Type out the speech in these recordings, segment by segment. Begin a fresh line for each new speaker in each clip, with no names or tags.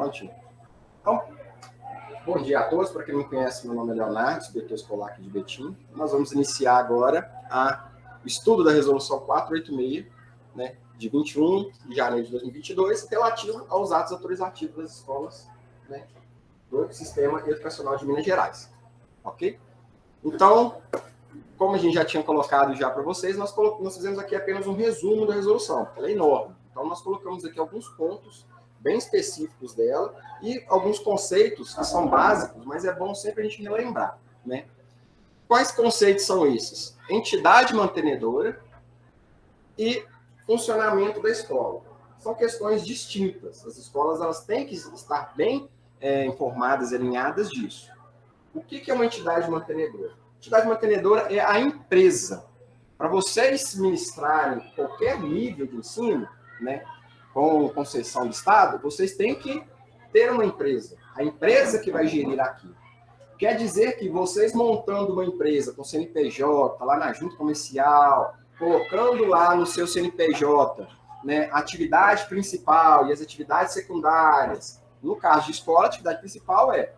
contínuo. Então, bom dia a todos. Para quem não me conhece, meu nome é Leonardo, diretor escolar aqui de Betim. Nós vamos iniciar agora o estudo da Resolução 486, né, de 21 de janeiro de 2022, relativo aos atos autorizativos das escolas, né, do Sistema Educacional de Minas Gerais. Ok? Então, como a gente já tinha colocado já para vocês, nós fizemos aqui apenas um resumo da resolução, porque ela é enorme. Então, nós colocamos aqui alguns pontos bem específicos dela e alguns conceitos que são básicos, mas é bom sempre a gente relembrar, né? Quais conceitos são esses? Entidade mantenedora e funcionamento da escola. São questões distintas. As escolas elas têm que estar bem informadas e alinhadas disso. O que é uma entidade mantenedora? Entidade mantenedora é a empresa. Para vocês ministrarem qualquer nível de ensino, né, com concessão do Estado, vocês têm que ter uma empresa. A empresa que vai gerir aquilo. Quer dizer que vocês montando uma empresa com CNPJ, lá na junta comercial, colocando lá no seu CNPJ, né, a atividade principal e as atividades secundárias. No caso de escola, a atividade principal é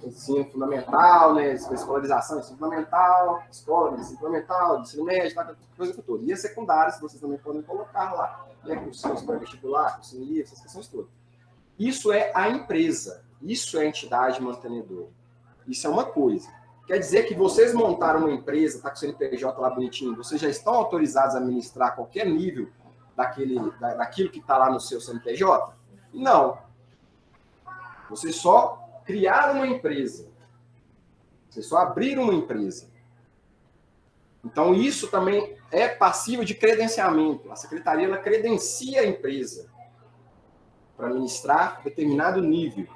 ensino fundamental, né, escolarização, ensino fundamental, escola, ensino fundamental, ensino médio, coisa que toda. E as secundárias, vocês também podem colocar lá, né, cursinhos para vestibular, cursinho livre, essas questões todas. Isso é a empresa, isso é a entidade mantenedora. Isso é uma coisa. Quer dizer que vocês montaram uma empresa, está com o CNPJ lá bonitinho, vocês já estão autorizados a administrar qualquer nível daquilo que está lá no seu CNPJ? Não. Vocês só criaram uma empresa. Vocês só abriram uma empresa. Então, isso também é passível de credenciamento. A secretaria ela credencia a empresa para administrar determinado nível.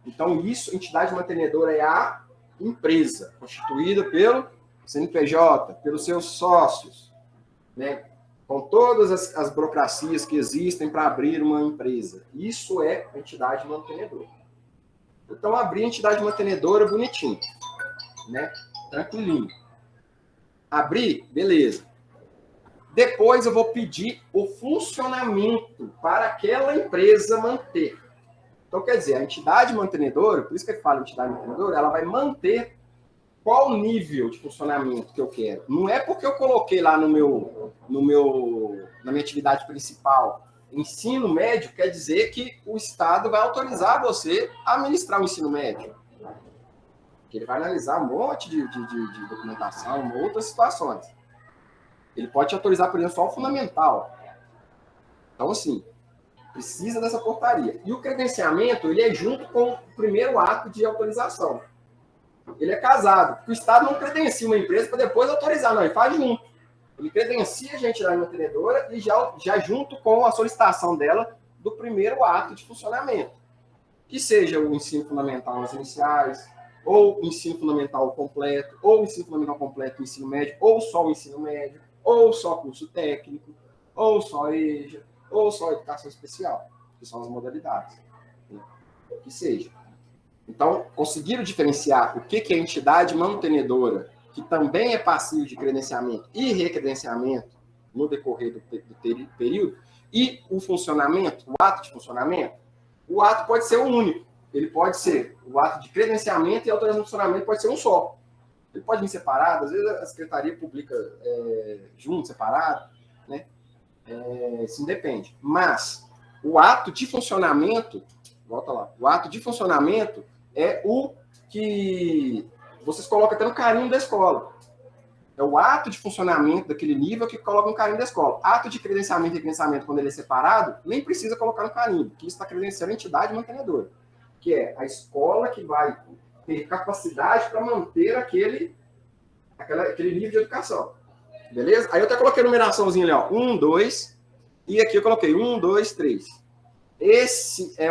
Então, isso, entidade mantenedora é a empresa, constituída pelo CNPJ, pelos seus sócios, né, com todas as burocracias que existem para abrir uma empresa. Isso é a entidade mantenedora. Então, abrir a entidade mantenedora bonitinho, né? Tranquilinho. Abrir, beleza. Depois eu vou pedir o funcionamento para aquela empresa manter. Então, quer dizer, a entidade mantenedora, por isso que eu falo entidade mantenedora, ela vai manter qual nível de funcionamento que eu quero. Não é porque eu coloquei lá na minha atividade principal ensino médio, quer dizer que o Estado vai autorizar você a administrar o ensino médio. Porque ele vai analisar um monte de documentação, outras situações. Ele pode te autorizar, por exemplo, só o fundamental. Então, assim, precisa dessa portaria. E o credenciamento, ele é junto com o primeiro ato de autorização. Ele é casado, porque o Estado não credencia uma empresa para depois autorizar, não, ele faz junto. Ele credencia a entidade mantenedora e já junto com a solicitação dela do primeiro ato de funcionamento. Que seja o ensino fundamental nas iniciais, ou o ensino fundamental completo, ou o ensino fundamental completo, o ensino médio, ou só o ensino médio, ou só curso técnico, ou só EJA, ou só educação especial, que são as modalidades. Né? Que seja. Então, conseguiram diferenciar o que é entidade mantenedora, que também é passível de credenciamento e recredenciamento no decorrer do período, e o funcionamento, o ato de funcionamento. O ato pode ser um único. Ele pode ser o ato de credenciamento e autorização de funcionamento pode ser um só. Ele pode vir separado, às vezes a secretaria publica junto, separado, né? Isso depende. Mas o ato de funcionamento, volta lá, o ato de funcionamento é o que vocês colocam até no carimbo da escola. É o ato de funcionamento daquele nível que coloca no carimbo da escola. Ato de credenciamento e credenciamento, quando ele é separado, nem precisa colocar no carimbo, que isso está credenciando a entidade mantenedora, que é a escola que vai ter capacidade para manter aquele nível de educação. Beleza? Aí eu até coloquei a numeraçãozinha ali, ó, 1, 2, e aqui eu coloquei 1, 2, 3. Esse é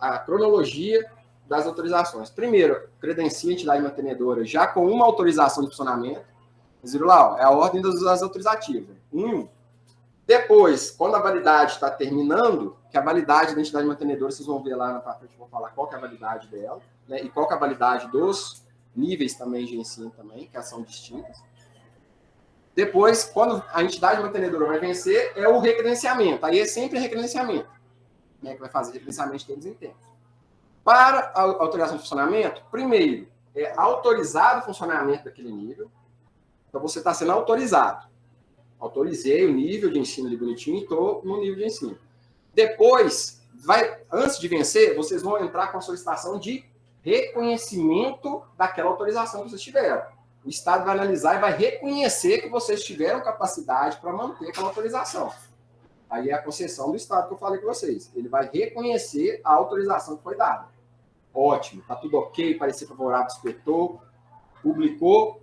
a cronologia das autorizações. Primeiro, credencia a entidade mantenedora já com uma autorização de funcionamento. Vocês viram lá, ó, é a ordem das autorizativas. 1 em 1. Depois, quando a validade está terminando, que a validade da entidade mantenedora, vocês vão ver lá na parte que eu vou falar qual que é a validade dela, né, e qual que é a validade dos níveis também de ensino também, que são distintas. Depois, quando a entidade mantenedora vai vencer, é o recredenciamento. Aí é sempre recredenciamento. né, que vai fazer credenciamento de tempos em tempos. Para a autorização de funcionamento, primeiro, é autorizado o funcionamento daquele nível. Então, você está sendo autorizado. Autorizei o nível de ensino ali bonitinho e estou no nível de ensino. Depois, antes de vencer, vocês vão entrar com a solicitação de reconhecimento daquela autorização que vocês tiveram. O Estado vai analisar e vai reconhecer que vocês tiveram capacidade para manter aquela autorização. Aí é a concessão do Estado que eu falei com vocês. Ele vai reconhecer a autorização que foi dada. Ótimo, está tudo ok, parecer favorável, inspetor, publicou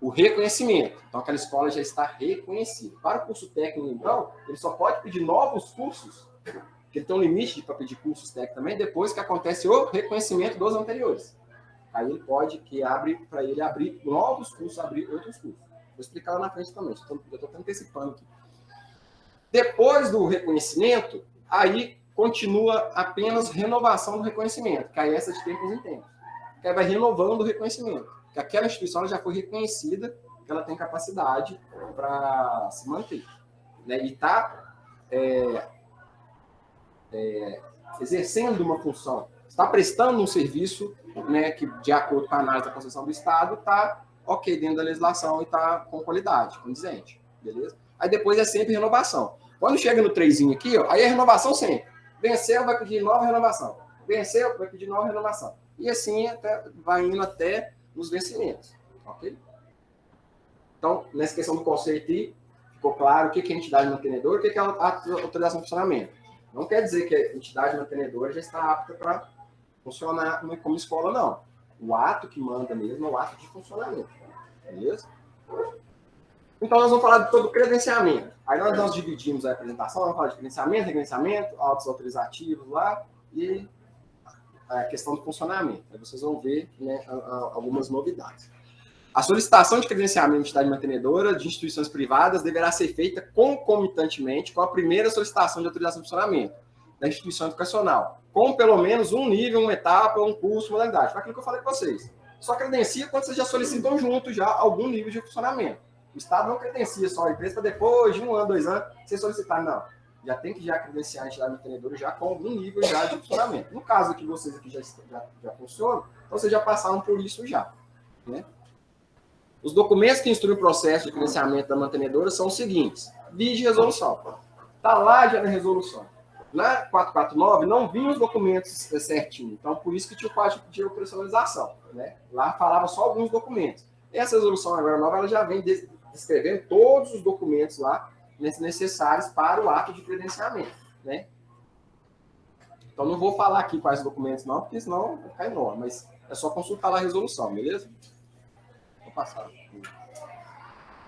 o reconhecimento. Então, aquela escola já está reconhecida. Para o curso técnico, então, ele só pode pedir novos cursos, porque ele tem um limite para pedir cursos técnicos também, depois que acontece o reconhecimento dos anteriores. Aí ele pode que abre para ele abrir novos cursos, abrir outros cursos. Vou explicar lá na frente também, eu estou antecipando aqui. Depois do reconhecimento, aí continua apenas renovação do reconhecimento, que aí é essa de tempos em tempos. Que aí vai renovando o reconhecimento. Que aquela instituição já foi reconhecida, que ela tem capacidade para se manter. Né? E está exercendo uma função, está prestando um serviço, né, que, de acordo com a análise da concessão do Estado, está ok dentro da legislação e está com qualidade, condizente. Beleza? Aí depois é sempre renovação. Quando chega no 3zinho aqui, ó, aí é renovação sempre. Venceu, vai pedir nova renovação. Venceu, vai pedir nova renovação. E assim vai indo até nos vencimentos. Ok? Então, nessa questão do conceito aí, ficou claro o que é entidade mantenedora e o que é a autorização de funcionamento. Não quer dizer que a entidade mantenedora já está apta para funcionar como escola, não. O ato que manda mesmo é o ato de funcionamento. Beleza? Então, nós vamos falar de todo o credenciamento. Aí nós dividimos a apresentação, vamos falar de credenciamento, autos autorizativos lá e a questão do funcionamento. Aí vocês vão ver, né, algumas novidades. A solicitação de credenciamento de entidade mantenedora de instituições privadas deverá ser feita concomitantemente com a primeira solicitação de autorização de funcionamento da instituição educacional, com pelo menos um nível, uma etapa, um curso, modalidade. Foi aquilo que eu falei com vocês. Só credencia quando vocês já solicitam junto já algum nível de funcionamento. O Estado não credencia só a empresa para depois de 1 ano, 2 anos, vocês solicitarem, não. Já tem que já credenciar a entidade mantenedora já com algum nível já de funcionamento. No caso aqui, vocês aqui já funcionam, então vocês já passaram por isso já. Né? Os documentos que instruem o processo de credenciamento da mantenedora são os seguintes. Vide resolução. Está lá já na resolução. Na 449 não vinham os documentos certinho. Então, por isso que tinha o quadro de operacionalização. Né? Lá falava só alguns documentos. Essa resolução agora nova, ela já vem descrevendo todos os documentos lá necessários para o ato de credenciamento. Né? Então, não vou falar aqui quais documentos não, porque senão vai ficar enorme. Mas é só consultar lá a resolução, beleza? Vou passar.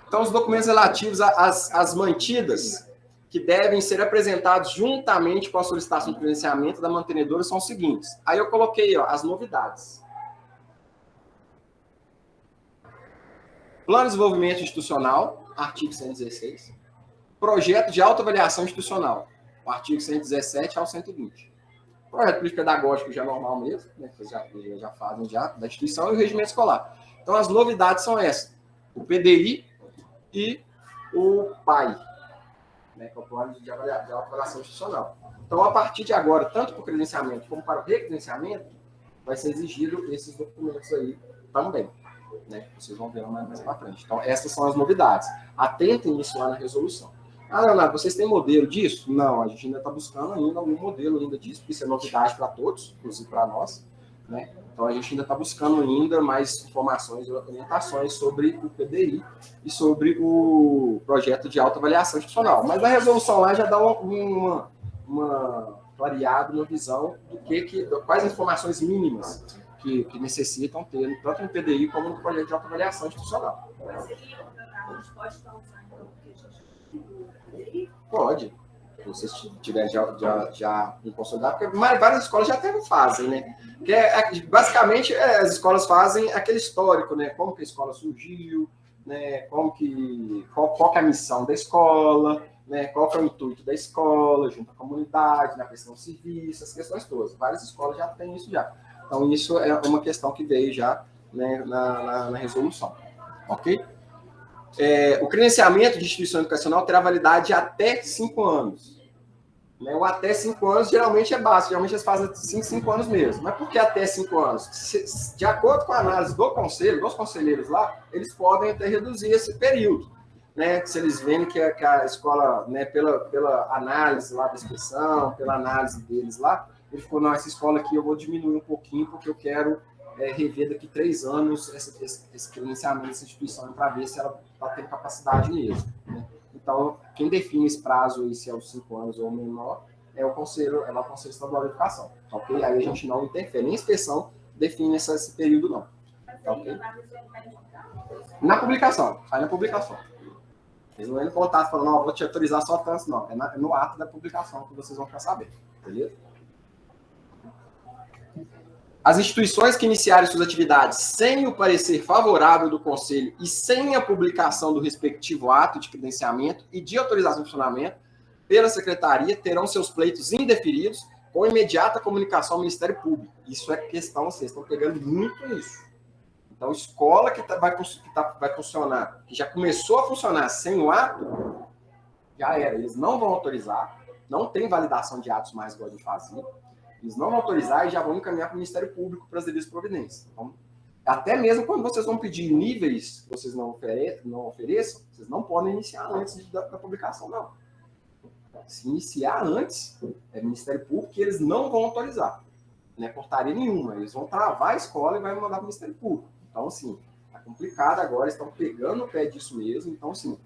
Então, os documentos relativos às mantidas que devem ser apresentados juntamente com a solicitação de credenciamento da mantenedora são os seguintes. Aí eu coloquei as novidades. Plano de desenvolvimento institucional, artigo 116. Projeto de autoavaliação institucional, o artigo 117 ao 120. Projeto político pedagógico já é normal mesmo, né, que já fazem da instituição, e o regimento escolar. Então, as novidades são essas. O PDI e o PAI, né, que é o Plano de Autoavaliação Institucional. Então, a partir de agora, tanto para o credenciamento como para o recredenciamento, vai ser exigido esses documentos aí também. Né? Vocês vão ver mais para frente. Então, essas são as novidades. Atentem nisso lá na resolução. Ah, Leonardo, vocês têm modelo disso? Não, a gente ainda está buscando ainda algum modelo ainda disso, porque isso é novidade para todos, inclusive para nós. Né? Então, a gente ainda está buscando ainda mais informações e orientações sobre o PDI e sobre o projeto de autoavaliação institucional. Mas a resolução lá já dá uma clareada, uma visão do quais informações mínimas que necessitam ter, tanto no PDI como no projeto de autoavaliação institucional.
Mas seria, a gente pode estar usando então o que a gente
pode. Se vocês tiverem já consolidado, porque várias escolas já até fazem, né? Que basicamente as escolas fazem aquele histórico, né? Como que a escola surgiu, né? Qual que é a missão da escola, né? Qual que é o intuito da escola, junto à comunidade, na questão do serviço, as questões todas. Várias escolas já têm isso já. Então, isso é uma questão que veio já, né, na resolução. Ok? O credenciamento de instituição educacional terá validade até 5 anos. Né? O até 5 anos geralmente é básico, geralmente eles fazem 5 anos mesmo. Mas por que até 5 anos? De acordo com a análise do conselho, dos conselheiros lá, eles podem até reduzir esse período. Né? Se eles veem que a escola, né, pela análise lá da inscrição, pela análise deles lá, ele falou, não, essa escola aqui eu vou diminuir um pouquinho porque eu quero rever daqui 3 anos esse credenciamento dessa instituição para ver se ela está tendo capacidade mesmo. Né? Então, quem define esse prazo aí, se é os 5 anos ou menor, é o Conselho Estadual de Educação. Ok? Aí a gente não interfere, nem a inspeção define esse período, não. Ok? Na publicação, sai na publicação. Eles não entram em contato falando, não, vou te autorizar só tanto, não. É no ato da publicação que vocês vão ficar sabendo. Beleza? As instituições que iniciarem suas atividades sem o parecer favorável do Conselho e sem a publicação do respectivo ato de credenciamento e de autorização de funcionamento pela Secretaria terão seus pleitos indeferidos com imediata comunicação ao Ministério Público. Isso é questão, vocês estão pegando muito isso. Então, escola que vai funcionar, que já começou a funcionar sem o ato, já era. Eles não vão autorizar, não tem validação de atos mais igual de fazer. Eles não vão autorizar e já vão encaminhar para o Ministério Público para as devidas providências. Então, até mesmo quando vocês vão pedir níveis que vocês não ofereçam, vocês não podem iniciar antes da publicação, não. Se iniciar antes, é Ministério Público e eles não vão autorizar. Não é portaria nenhuma. Eles vão travar a escola e vai mandar para o Ministério Público. Então, assim, tá complicado agora, estão pegando o pé disso mesmo. Então, assim,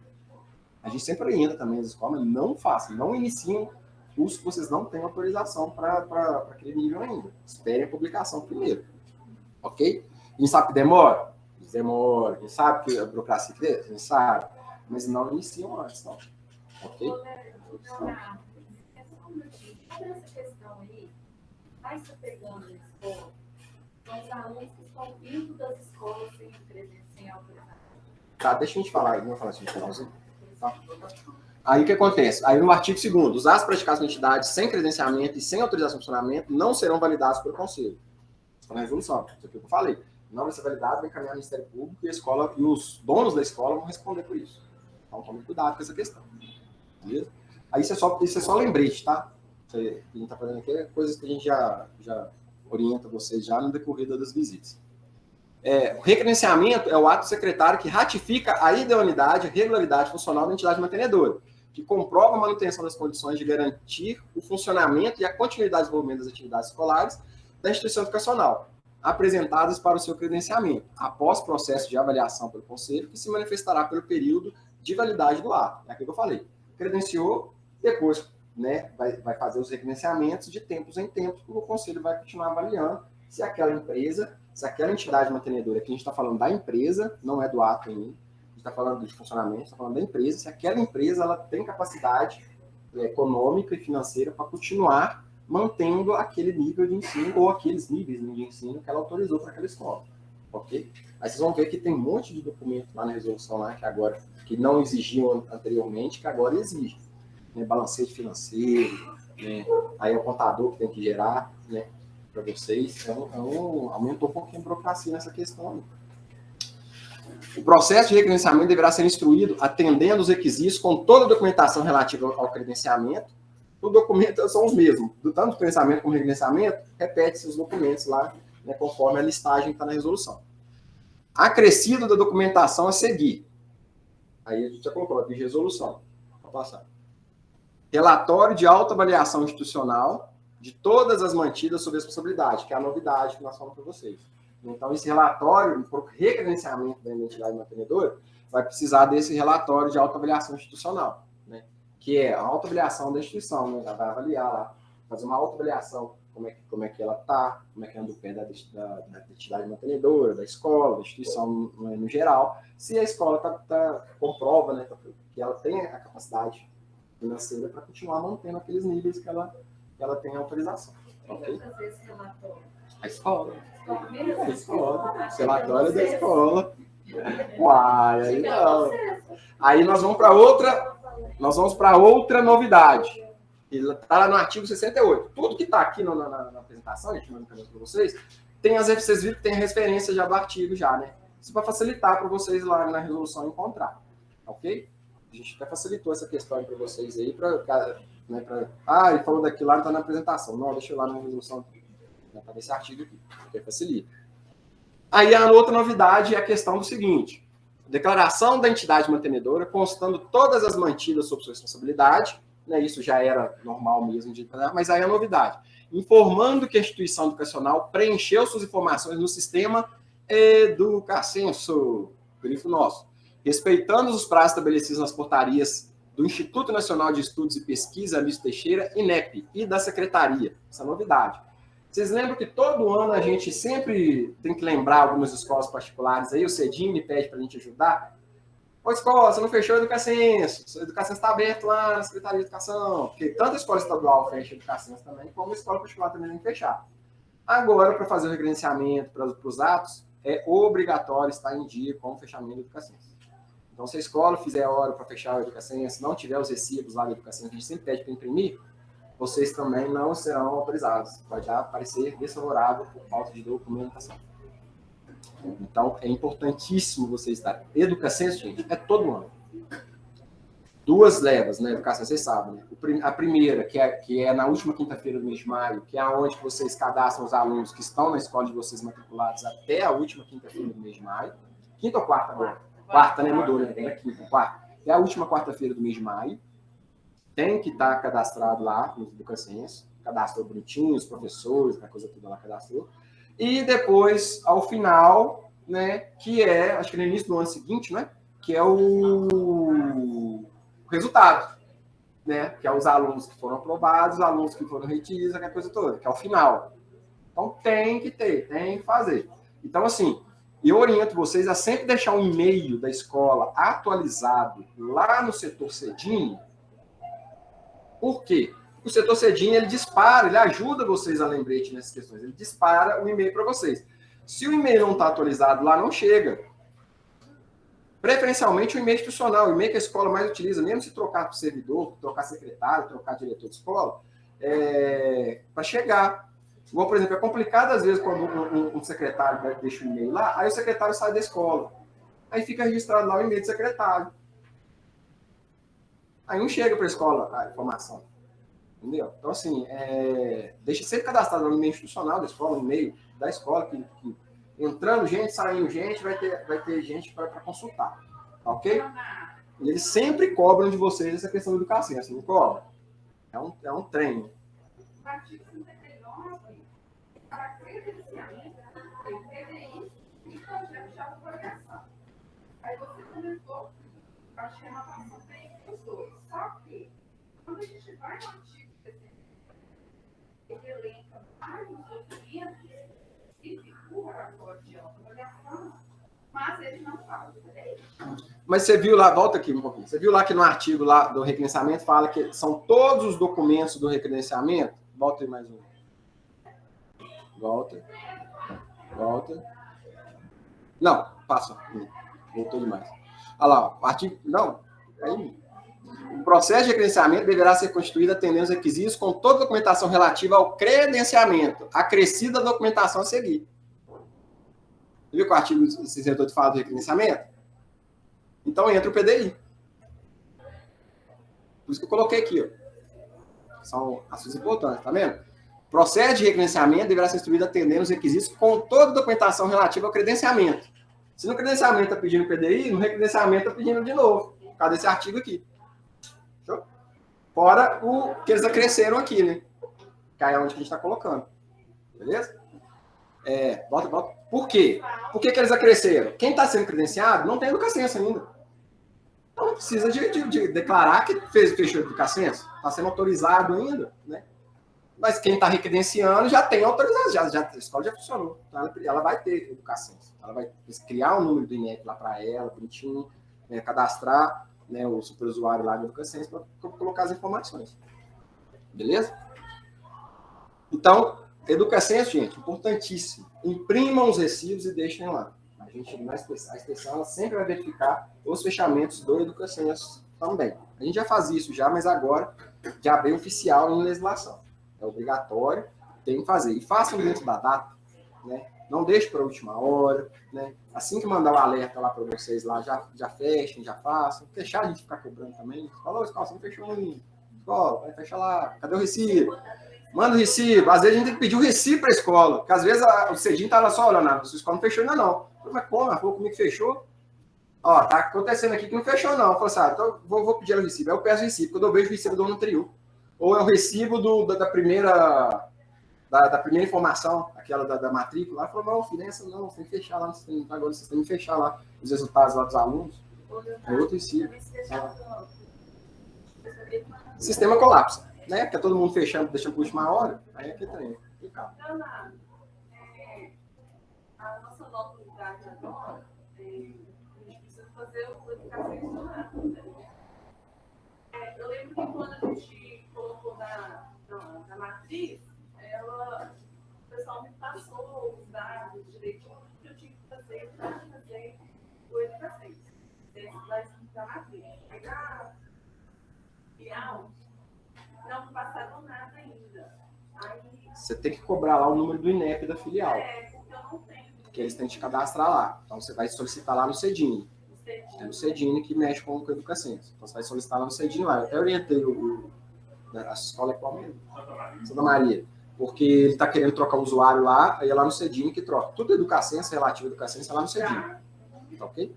a gente sempre orienta também as escolas, não façam, não iniciem curso que vocês não têm autorização para aquele nível ainda. Esperem a publicação primeiro. Ok? A gente sabe que demora? Demora. A gente sabe que a burocracia cresce? A gente sabe. Mas não iniciam antes, não. Ok?
Essa questão aí, vai se pegando na escola, com os alunos que estão vindo das escolas sem autorização.
Tá, deixa a gente falar, vamos falar assim no finalzinho. Tá? Aí o que acontece? Aí no artigo 2º, os atos praticados em entidades sem credenciamento e sem autorização de funcionamento não serão validados pelo Conselho. Está na resolução, isso aqui que eu falei. Não vai ser validado, vai encaminhar ao Ministério Público e a escola, e os donos da escola vão responder por isso. Então tome cuidado com essa questão. Beleza? Aí isso é só lembrete, tá? O que a gente está fazendo aqui é coisas que a gente já orienta vocês já no decorrer das visitas. O recredenciamento é o ato secretário que ratifica a idoneidade e regularidade funcional da entidade mantenedora, que comprova a manutenção das condições de garantir o funcionamento e a continuidade de desenvolvimento das atividades escolares da instituição educacional, apresentadas para o seu credenciamento, após processo de avaliação pelo Conselho, que se manifestará pelo período de validade do ato. É aquilo que eu falei. Credenciou, depois, né, vai fazer os recredenciamentos de tempos em tempos, porque o Conselho vai continuar avaliando se aquela empresa, se aquela entidade mantenedora, que a gente está falando da empresa, não é do ato ainda, a gente está falando de funcionamento, está falando da empresa, se aquela empresa ela tem capacidade econômica e financeira para continuar mantendo aquele nível de ensino ou aqueles níveis de ensino que ela autorizou para aquela escola. Ok? Aí vocês vão ver que tem um monte de documento lá na resolução lá que não exigiam anteriormente, que agora exigem. Né? Balancete financeiro, né? Aí é o contador que tem que gerar, né? Para vocês. Aumentou um pouquinho a burocracia nessa questão. O processo de recredenciamento deverá ser instruído atendendo os requisitos com toda a documentação relativa ao credenciamento. Os documentos são os mesmos. Tanto o credenciamento como o recredenciamento, repete-se os documentos lá, né, conforme a listagem que está na resolução. Acrescido da documentação a seguir. Aí a gente já colocou aqui resolução. Vou passar. Relatório de autoavaliação institucional de todas as mantidas sob responsabilidade, que é a novidade que nós falamos para vocês. Então, esse relatório, por recredenciamento da identidade mantenedora, vai precisar desse relatório de autoavaliação institucional, né? Que é a autoavaliação da instituição, né? Ela vai avaliar lá, fazer uma autoavaliação, como é que ela está, como é que anda o pé da entidade mantenedora, da escola, da instituição no geral, se a escola comprova, né, que ela tem a capacidade financeira para continuar mantendo aqueles níveis que ela tem autorização. Ok? A escola. A escola. O relatório da escola. Uai, aí não. Aí nós vamos para outra novidade. Está lá no artigo 68. Tudo que está aqui na apresentação, a gente manda para vocês, vocês viram que tem a referência já do artigo já, né? Isso para facilitar para vocês lá na resolução encontrar. Ok? A gente até facilitou essa questão para vocês aí, para Né, ele falou daquilo lá, não está na apresentação. Não, deixa eu lá na resolução. Para esse artigo aqui, que facilita. Aí a outra novidade é a questão do seguinte: declaração da entidade mantenedora, constando todas as mantidas sob sua responsabilidade, né, isso já era normal mesmo, mas aí a novidade: informando que a instituição educacional preencheu suas informações no sistema Educacenso, grifo nosso, respeitando os prazos estabelecidos nas portarias do Instituto Nacional de Estudos e Pesquisa, Alício Teixeira, INEP, e da Secretaria. Essa é a novidade. Vocês lembram que todo ano a gente sempre tem que lembrar algumas escolas particulares aí, o CEDIM me pede para a gente ajudar. Ô, escola, você não fechou a Educacenso. A Educacenso está aberto lá na Secretaria de Educação, porque tanto a escola estadual fecha a Educacenso também, como a escola particular também tem que fechar. Agora, para fazer o regerenciamento para os atos, é obrigatório estar em dia com o fechamento da Educacenso. Então, se a escola fizer a hora para fechar a Educacenso, não tiver os recibos lá da Educacenso, a gente sempre pede para imprimir, vocês também não serão autorizados. Pode aparecer desfavorável por falta de documentação. Então, é importantíssimo vocês estarem. Educacenso, gente, é todo ano. 2 levas na educação, vocês sabem, né? A primeira, que é na última quinta-feira do mês de maio, que é onde vocês cadastram os alunos que estão na escola de vocês matriculados até a última quinta-feira do mês de maio. Quinta ou quarta agora? Quarta, né? Mudou, né? Era quinta, quarta. É a última quarta-feira do mês de maio. Tem que estar cadastrado lá no Educacenso. Cadastrou bonitinho, os professores, a coisa toda lá cadastrou. E depois, ao final, né, que é, acho que no início do ano seguinte, né, que é o resultado, né, que é os alunos que foram aprovados, os alunos que foram retidos, aquela coisa toda, que é o final. Então, tem que ter, tem que fazer. Então, assim, eu oriento vocês a sempre deixar um e-mail da escola atualizado lá no setor CEDIM. Por quê? O setor CEDIM, ele dispara, ele ajuda vocês a lembrete nessas questões. Ele dispara o e-mail para vocês. Se o e-mail não está atualizado lá, não chega. Preferencialmente o e-mail institucional, o e-mail que a escola mais utiliza, mesmo se trocar para servidor, trocar secretário, trocar diretor de escola, para chegar. Igual, por exemplo, é complicado às vezes quando um secretário deixa o e-mail lá, aí o secretário sai da escola. Aí fica registrado lá o e-mail do secretário. Aí não chega para a escola a informação. Entendeu? Então, assim, deixa sempre cadastrado no e-mail institucional da escola, no e-mail da escola, que entrando gente, saindo gente, vai ter gente para consultar. Ok? E eles sempre cobram de vocês essa questão do educação, assim, não cobra? É um treino.
O artigo 59, para credenciamento, tem PDI e projeto de avaliação. Aí você comentou, acho que é uma passão bem os dois. Só que, quando a gente vai no artigo 69, ele elenca vários documentos que figuram a código de avaliação, mas ele não fala.
Mas você viu lá, volta aqui um pouquinho, você viu lá que no artigo lá do recredenciamento fala que são todos os documentos do recredenciamento? Volta aí mais um. Volta. Não, passa. Voltou demais. Olha lá, o artigo... Não, aí... O processo de credenciamento deverá ser constituído atendendo os requisitos com toda a documentação relativa ao credenciamento, acrescida da documentação a seguir. Você viu que o artigo 68 fala do credenciamento? Então entra o PDI. Por isso que eu coloquei aqui, ó. São assuntos importantes, tá vendo? O processo de credenciamento deverá ser instruído atendendo os requisitos com toda a documentação relativa ao credenciamento. Se no credenciamento está pedindo PDI, no recredenciamento está pedindo de novo, por causa desse artigo aqui. Show? Fora o que eles acresceram aqui, né? Que é onde a gente está colocando. Beleza? Volta. Por quê? Por que eles acresceram? Quem está sendo credenciado não tem Educacenso ainda. Então não precisa de declarar que fechou a Educacenso. Está sendo autorizado ainda, né? Mas quem está recredenciando já tem autorização, a escola já funcionou. Então ela vai ter Educacenso. Ela vai criar um número do INEP lá para ela, bonitinho, cadastrar, né, o superusuário lá do Educacenso para colocar as informações. Beleza? Então, Educacenso, gente, importantíssimo. Imprimam os recibos e deixem lá. A inspeção ela sempre vai verificar os fechamentos do Educacenso também. A gente já faz isso já, mas agora já veio oficial em legislação. É obrigatório, tem que fazer. E façam dentro da data, né? Não deixe para a última hora, né? Assim que mandar o alerta lá para vocês lá, já fechem, já façam. Fechar, a gente ficar cobrando também. Falou, você não fechou escola, vai fechar lá, cadê o recibo? Manda o recibo. Às vezes a gente tem que pedir o recibo para a escola, porque às vezes o Cedinho tá lá só olhando, a sua escola não fechou ainda não. Mas como? Ela falou comigo que fechou. Ó, tá acontecendo aqui que não fechou não. Eu falei assim, então vou pedir o recibo. Aí eu peço o recibo, quando eu vejo o recibo do ano anterior. Ou é o recibo da primeira informação, aquela da matrícula. Ela falou, não, filho, essa não, você tem que fechar lá no sistema. Agora vocês têm que fechar lá os resultados lá dos alunos. É outro recibo. O sistema colapsa, né? Porque todo mundo fechando, deixando por última hora. Aí é que tem.
A nossa nova unidade agora, a gente precisa fazer o educação. Eu lembro que quando a gente colocou na matriz, o pessoal me passou os dados direitinho que eu tinha que fazer para fazer o educação. Da matriz. Não passaram nada ainda.
Você tem que cobrar lá o número do INEP da filial.
Porque eu não tenho.
Que eles têm que te cadastrar lá. Então você vai solicitar lá no Cedini. É no Cedini que mexe com a educação. Então você vai solicitar lá no Cedini lá. Eu até orientei a escola é qual mesmo? Santa Maria. Porque ele está querendo trocar o usuário lá, aí é lá no Cedini que troca. Tudo educação, relativo à educação, é lá no Cedini. Tá ok?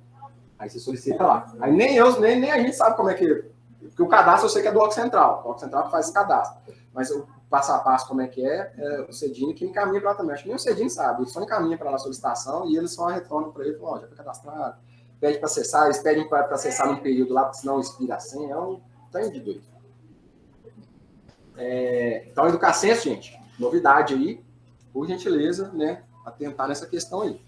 Aí você solicita lá. Aí nem a gente sabe como é que... Porque o cadastro eu sei que é do Bloco Central. O Bloco Central faz esse cadastro. Mas o passo a passo como é que é o Cedini que encaminha para lá também. Acho que nem o Cedini sabe. Ele só encaminha para lá a solicitação e eles só retornam para ele e falam, já foi cadastrado. Pede para acessar, eles pedem para acessar num período lá, porque senão expira a senha. É um tanto de doido. Então, Educacenso, gente, novidade aí, por gentileza, né, atentar nessa questão aí.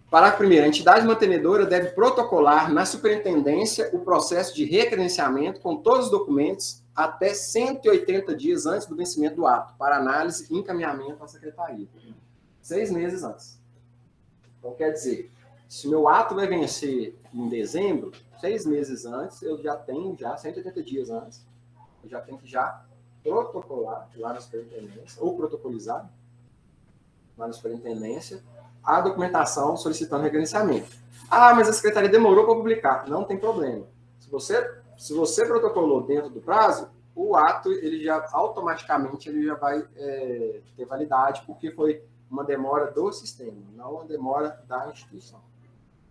Parágrafo 1º. A entidade mantenedora deve protocolar na superintendência o processo de recredenciamento com todos os documentos até 180 dias antes do vencimento do ato, para análise e encaminhamento à secretaria. 6 meses antes. Então, quer dizer, se o meu ato vai vencer em dezembro, 6 meses antes, eu já tenho 180 dias antes, eu já tenho que protocolar lá na superintendência, ou protocolizar lá na superintendência, a documentação solicitando recredenciamento. Ah, mas a secretaria demorou para publicar. Não tem problema. Se você protocolou dentro do prazo, o ato ele já automaticamente ele já vai ter validade, porque foi uma demora do sistema, não uma demora da instituição.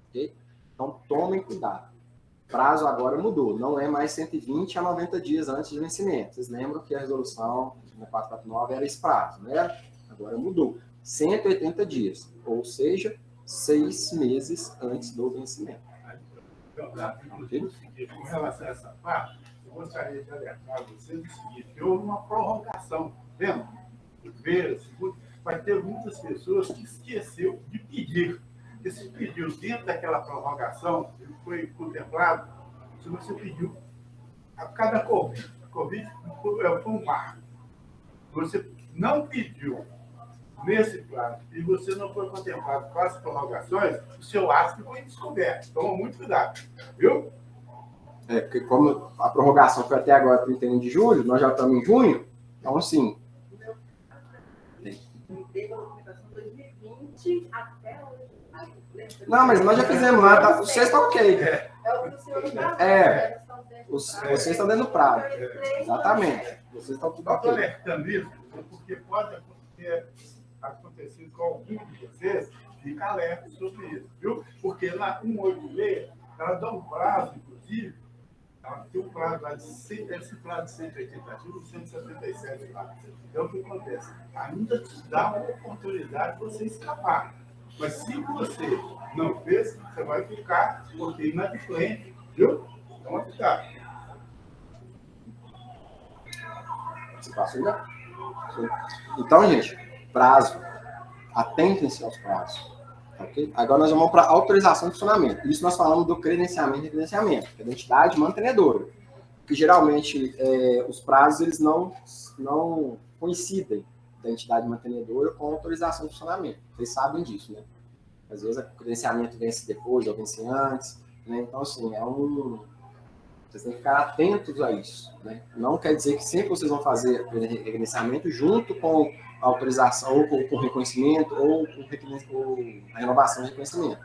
Okay? Então, tomem cuidado. O prazo agora mudou. Não é mais 120 a 90 dias antes de vencimento. Vocês lembram que a resolução 449 era esse prazo, né? Agora mudou. 180 dias, ou seja, 6 meses antes do vencimento.
Com relação a essa parte, eu gostaria de alertar vocês o seguinte, que houve uma prorrogação, vendo? Primeiro, segundo, vai ter muitas pessoas que esqueceu de pedir. Porque se pediu dentro daquela prorrogação, ele foi contemplado, se você pediu a cada Covid foi um marco. Você não pediu nesse prazo e você não foi contemplado com as prorrogações, o seu ato ficou descoberto. Toma muito cuidado, viu?
Porque como a prorrogação foi até agora 31 de julho, nós já estamos em junho, então assim... Não, mas nós já fizemos lá, tá? Vocês estão ok. Vocês estão dentro do prazo. Exatamente. Vocês estão tudo ok.
Estou alertando isso, porque pode ter acontecido com algum de vocês, fica alerta sobre isso, viu? Porque na 186, ela dá um prazo, inclusive, ela tem um prazo lá de esse prazo de 180 dias, 177 lá. Então, o que acontece? Ainda te dá uma oportunidade de você escapar. Mas se você não fez, você vai ficar inadimplente, viu? Então, vai ficar.
Você passou já? Então, gente, prazo. Atentem-se aos prazos. Okay? Agora nós vamos para a autorização de funcionamento. Isso nós falamos do credenciamento e recredenciamento, que é da entidade mantenedora. Porque geralmente os prazos eles não coincidem da entidade mantenedora com a autorização de funcionamento. Vocês sabem disso, né? Às vezes o credenciamento vence depois ou vence antes. Né? Então, assim, vocês têm que ficar atentos a isso. Né? Não quer dizer que sempre vocês vão fazer o credenciamento junto com a autorização, ou com o reconhecimento, ou a renovação de reconhecimento.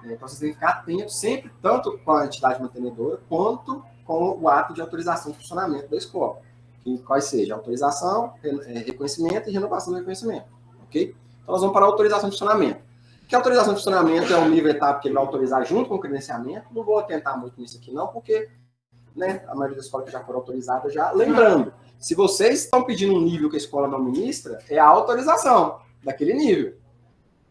Então, vocês têm que ficar atentos sempre, tanto com a entidade mantenedora, quanto com o ato de autorização de funcionamento da escola, que quais sejam autorização, reconhecimento e renovação do reconhecimento, ok? Então, nós vamos para a autorização de funcionamento. Que a autorização de funcionamento é um nível etapa que ele vai autorizar junto com o credenciamento. Não vou atentar muito nisso aqui, não, porque, né, a maioria das escolas que já foram autorizadas já. Lembrando, se vocês estão pedindo um nível que a escola não ministra, é a autorização daquele nível.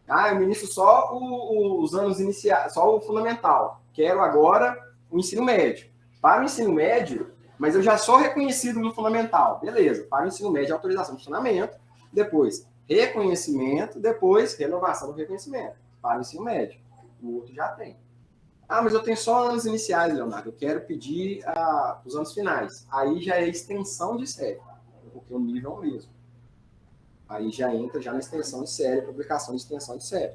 Ah, eu ministro só os anos iniciais, só o fundamental. Quero agora o ensino médio. Para o ensino médio, mas eu já sou reconhecido no fundamental. Beleza, para o ensino médio, autorização de funcionamento, depois reconhecimento, depois renovação do reconhecimento. Para o ensino médio. O outro já tem. Ah, mas eu tenho só anos iniciais, Leonardo. Eu quero pedir os anos finais. Aí já é extensão de série, porque o nível é o mesmo. Aí já entra já na extensão de série, publicação de extensão de série.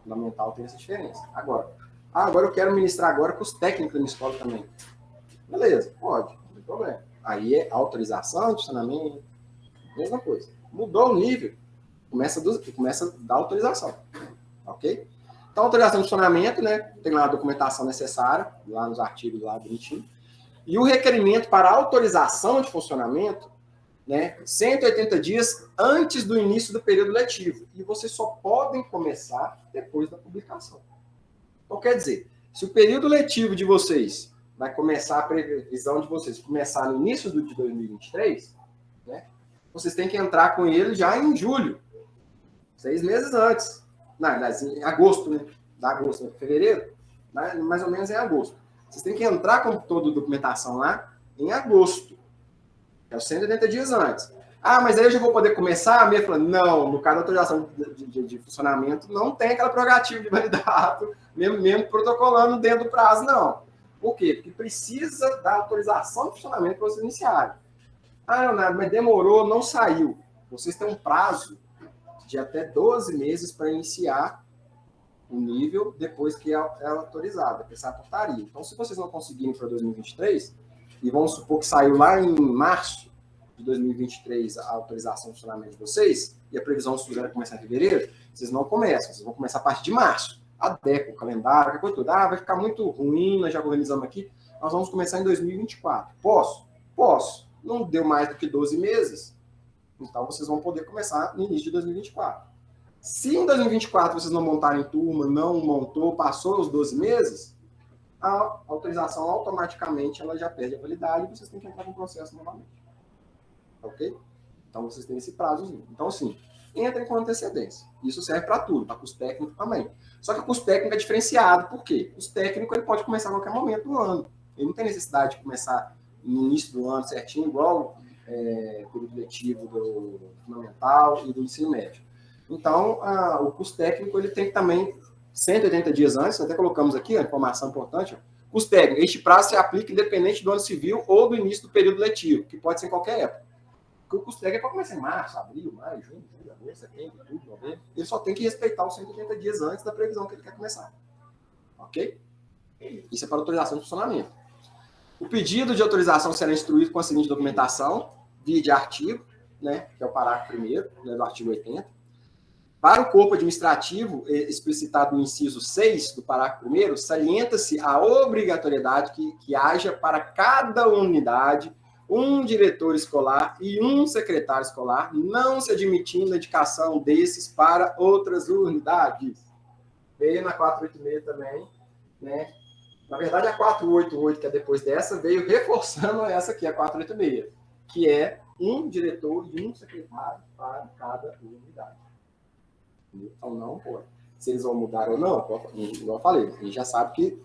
Fundamental tem essa diferença. Agora eu quero ministrar agora com os técnicos da minha escola também. Beleza, pode, não tem problema. Aí é autorização, funcionamento, mesma coisa. Mudou o nível, começa a dar autorização. Ok? Então, autorização de funcionamento, né? Tem lá a documentação necessária, lá nos artigos lá bonitinho. E o requerimento para autorização de funcionamento, né? 180 dias antes do início do período letivo. E vocês só podem começar depois da publicação. Então, quer dizer, se o período letivo de vocês vai começar, a previsão de vocês começar no início de 2023, né? Vocês têm que entrar com ele já em julho, 6 meses antes. Não, em agosto, né? Da agosto, né? Fevereiro, né? Mais ou menos em agosto. Vocês têm que entrar com toda a documentação lá em agosto. É os 180 dias antes. Ah, mas aí eu já vou poder começar? A minha fala, não, no caso da autorização de funcionamento, não tem aquela prerrogativa de validar, mesmo protocolando dentro do prazo, não. Por quê? Porque precisa da autorização de funcionamento para vocês iniciarem. Ah, Leonardo, mas demorou, não saiu. Vocês têm um prazo de até 12 meses para iniciar o nível depois que é autorizado, essa portaria. Então, se vocês não conseguirem para 2023, e vamos supor que saiu lá em março de 2023 a autorização de funcionamento de vocês, e a previsão de SUS era começar em fevereiro, vocês não começam, vocês vão começar a partir de março. Adequa o calendário, qualquer coisa toda. Ah, vai ficar muito ruim, nós já organizamos aqui. Nós vamos começar em 2024. Posso? Posso. Não deu mais do que 12 meses, então vocês vão poder começar no início de 2024. Se em 2024 vocês não montarem turma, não montou, passou os 12 meses, a autorização automaticamente ela já perde a validade e vocês têm que entrar com o processo novamente. Ok? Então vocês têm esse prazo. Então, assim, entrem com antecedência. Isso serve para tudo, para curso técnico também. Só que o curso técnico é diferenciado. Por quê? O curso técnico ele pode começar a qualquer momento do ano. Ele não tem necessidade de começar no início do ano certinho, igual o período letivo do fundamental e do ensino médio. Então, o curso técnico ele tem também 180 dias antes, até colocamos aqui a informação importante. Ó, curso técnico, este prazo se aplica independente do ano civil ou do início do período letivo, que pode ser em qualquer época. Porque o curso técnico pode começar em março, abril, maio, junho, julho, agosto, setembro, outubro, novembro. Ele só tem que respeitar os 180 dias antes da previsão que ele quer começar. Ok? Isso é para autorização de funcionamento. O pedido de autorização será instruído com a seguinte documentação, via de artigo, né, que é o parágrafo 1º, né, do artigo 80. Para o corpo administrativo, explicitado no inciso 6 do parágrafo 1º, salienta-se a obrigatoriedade que haja para cada unidade um diretor escolar e um secretário escolar, não se admitindo a indicação desses para outras unidades. Veio na 486 também, né? Na verdade, a 488, que é depois dessa, veio reforçando essa aqui, a 486, que é um diretor e um secretário para cada unidade. Então, não pode. Se eles vão mudar ou não, como eu falei, a gente já sabe que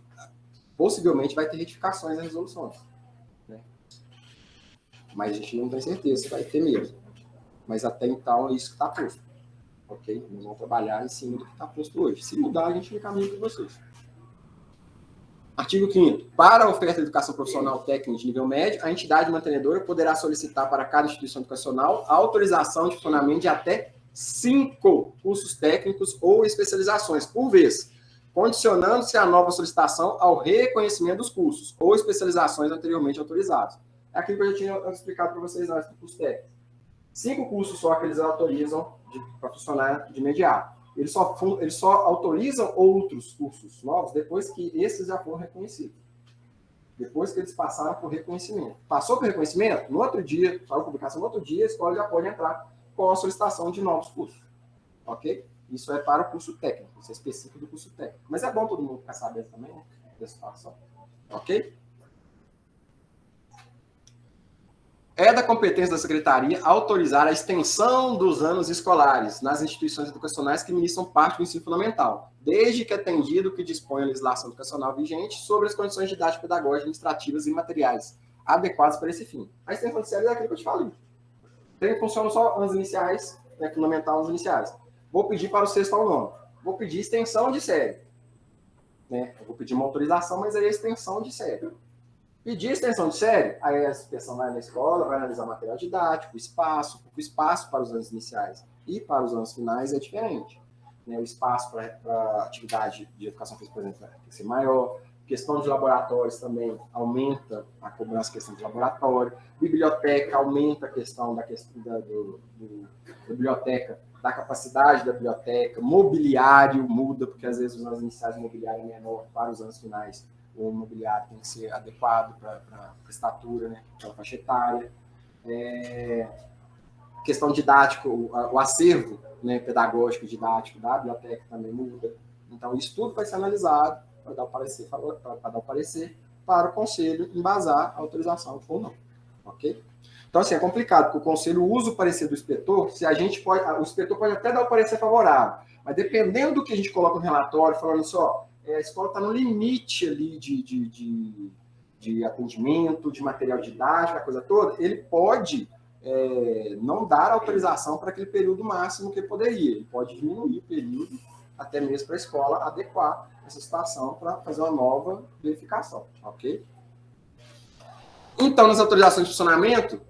possivelmente vai ter retificações nas resoluções. Né? Mas a gente não tem certeza se vai ter mesmo. Mas até então é isso que está posto. Ok? Nós vamos trabalhar em cima do que está posto hoje. Se mudar, a gente encaminha para vocês. Artigo 5º. Para a oferta de educação profissional técnica de nível médio, a entidade mantenedora poderá solicitar para cada instituição educacional a autorização de funcionamento de até 5 cursos técnicos ou especializações por vez, condicionando-se a nova solicitação ao reconhecimento dos cursos ou especializações anteriormente autorizados. É aquilo que eu já tinha explicado para vocês antes do curso técnico. 5 cursos só que eles autorizam para funcionar de imediato. Eles só autorizam outros cursos novos depois que esses já foram reconhecidos. depois que eles passaram por reconhecimento. Passou por reconhecimento, no outro dia, saiu a publicação no outro dia, a escola já pode entrar com a solicitação de novos cursos. Ok? Isso é para o curso técnico, isso é específico do curso técnico. Mas é bom todo mundo ficar sabendo também, né, dessa situação. Ok? É da competência da Secretaria autorizar a extensão dos anos escolares nas instituições educacionais que ministram parte do ensino fundamental, desde que atendido o que dispõe a legislação educacional vigente sobre as condições didático-pedagógicas, administrativas e materiais adequadas para esse fim. A extensão de séries é aquilo que eu te falei. Tem função só anos iniciais, né, fundamental anos iniciais. Vou pedir para o 6º ao 9º. Vou pedir extensão de série. Né? Eu vou pedir uma autorização, mas aí é extensão de série. Pedir extensão de série, aí a inspeção vai na escola, vai analisar o material didático, o espaço para os anos iniciais e para os anos finais é diferente. Né? O espaço para atividade de educação física, por exemplo, vai ter que ser maior. Questão de laboratórios também aumenta a cobrança da questão de laboratório. Biblioteca aumenta a questão da biblioteca, da capacidade da biblioteca. Mobiliário muda, porque às vezes os anos iniciais o mobiliário é menor para os anos finais. O mobiliário tem que ser adequado para a estatura, né, para a faixa etária. Questão didática, o acervo, né, pedagógico didático da biblioteca também muda. Então, isso tudo vai ser analisado para dar o parecer para o conselho embasar a autorização ou não. Ok? Então, assim, é complicado, porque o conselho usa o parecer do inspetor, o inspetor pode até dar o parecer favorável, mas dependendo do que a gente coloca no relatório, falando só, a escola está no limite ali de atendimento, de material didático, a coisa toda, ele pode não dar autorização para aquele período máximo que ele poderia. Ele pode diminuir o período, até mesmo para a escola adequar essa situação para fazer uma nova verificação. Ok? Então, nas autorizações de funcionamento,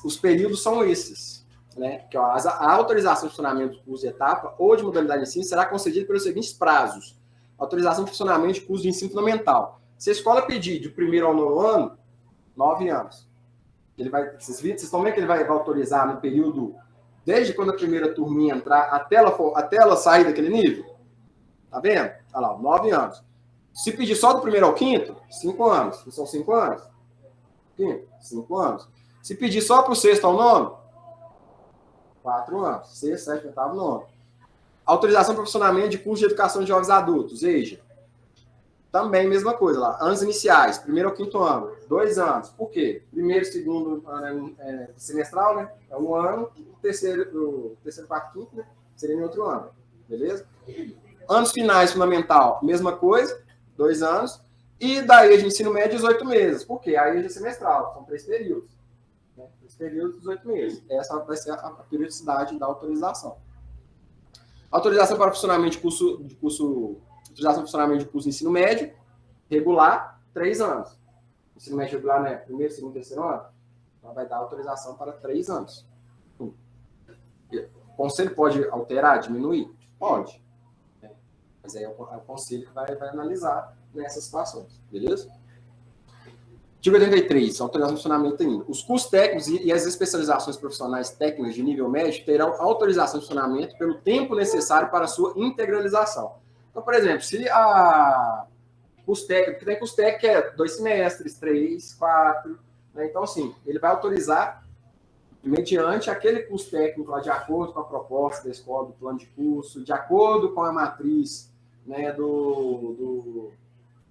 os períodos são esses. Né? Que, a autorização de funcionamento do curso de etapa ou de modalidade de ensino será concedida pelos seguintes prazos. Autorização de funcionamento de curso de ensino fundamental. Se a escola pedir de 1º ao 9º ano, 9 anos. Vocês estão vendo que ele vai autorizar no período, desde quando a primeira turminha entrar, até ela sair daquele nível? Tá vendo? Olha lá, 9 anos. Se pedir só do 1º ao 5º, 5 anos. Não são 5 anos? 5 anos. Se pedir só para o 6º ao 9º, 4 anos. 6, 7, 8, 9. Autorização para funcionamento de curso de educação de jovens adultos, EJA. Também, mesma coisa lá. Anos iniciais, 1º ao 5º ano, 2 anos. Por quê? 1º, 2º ano semestral, né? É 1 ano. O terceiro, 4º, 5º, né? Seria em outro ano. Beleza? Anos finais, fundamental, mesma coisa, 2 anos. E da EJA ensino médio, 18 meses. Por quê? A EJA semestral, são 3 períodos. Né? 3 períodos, 18 meses. Essa vai ser a periodicidade da autorização. Autorização para funcionamento autorização para funcionamento de curso de ensino médio, regular, 3 anos. Ensino médio regular, né? 1º, 2º, 3º ano. Então, vai dar autorização para 3 anos. O conselho pode alterar, diminuir? Pode. Mas aí é o conselho que vai analisar nessas situações. Beleza? Artigo 83, autorização de funcionamento ainda. Os cursos técnicos e as especializações profissionais técnicas de nível médio terão autorização de funcionamento pelo tempo necessário para a sua integralização. Então, por exemplo, se a curso técnico, que tem curso técnico que é 2 semestres, 3, 4, né? Então, assim, ele vai autorizar mediante aquele curso técnico lá, de acordo com a proposta da escola, do plano de curso, de acordo com a matriz, né, do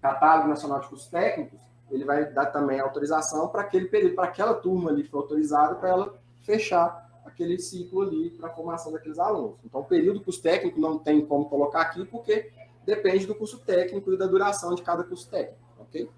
Catálogo Nacional de Cursos Técnicos, ele vai dar também autorização para aquele período, para aquela turma ali que foi autorizada, para ela fechar aquele ciclo ali para a formação daqueles alunos. Então, o período do curso técnico não tem como colocar aqui, porque depende do curso técnico e da duração de cada curso técnico, ok?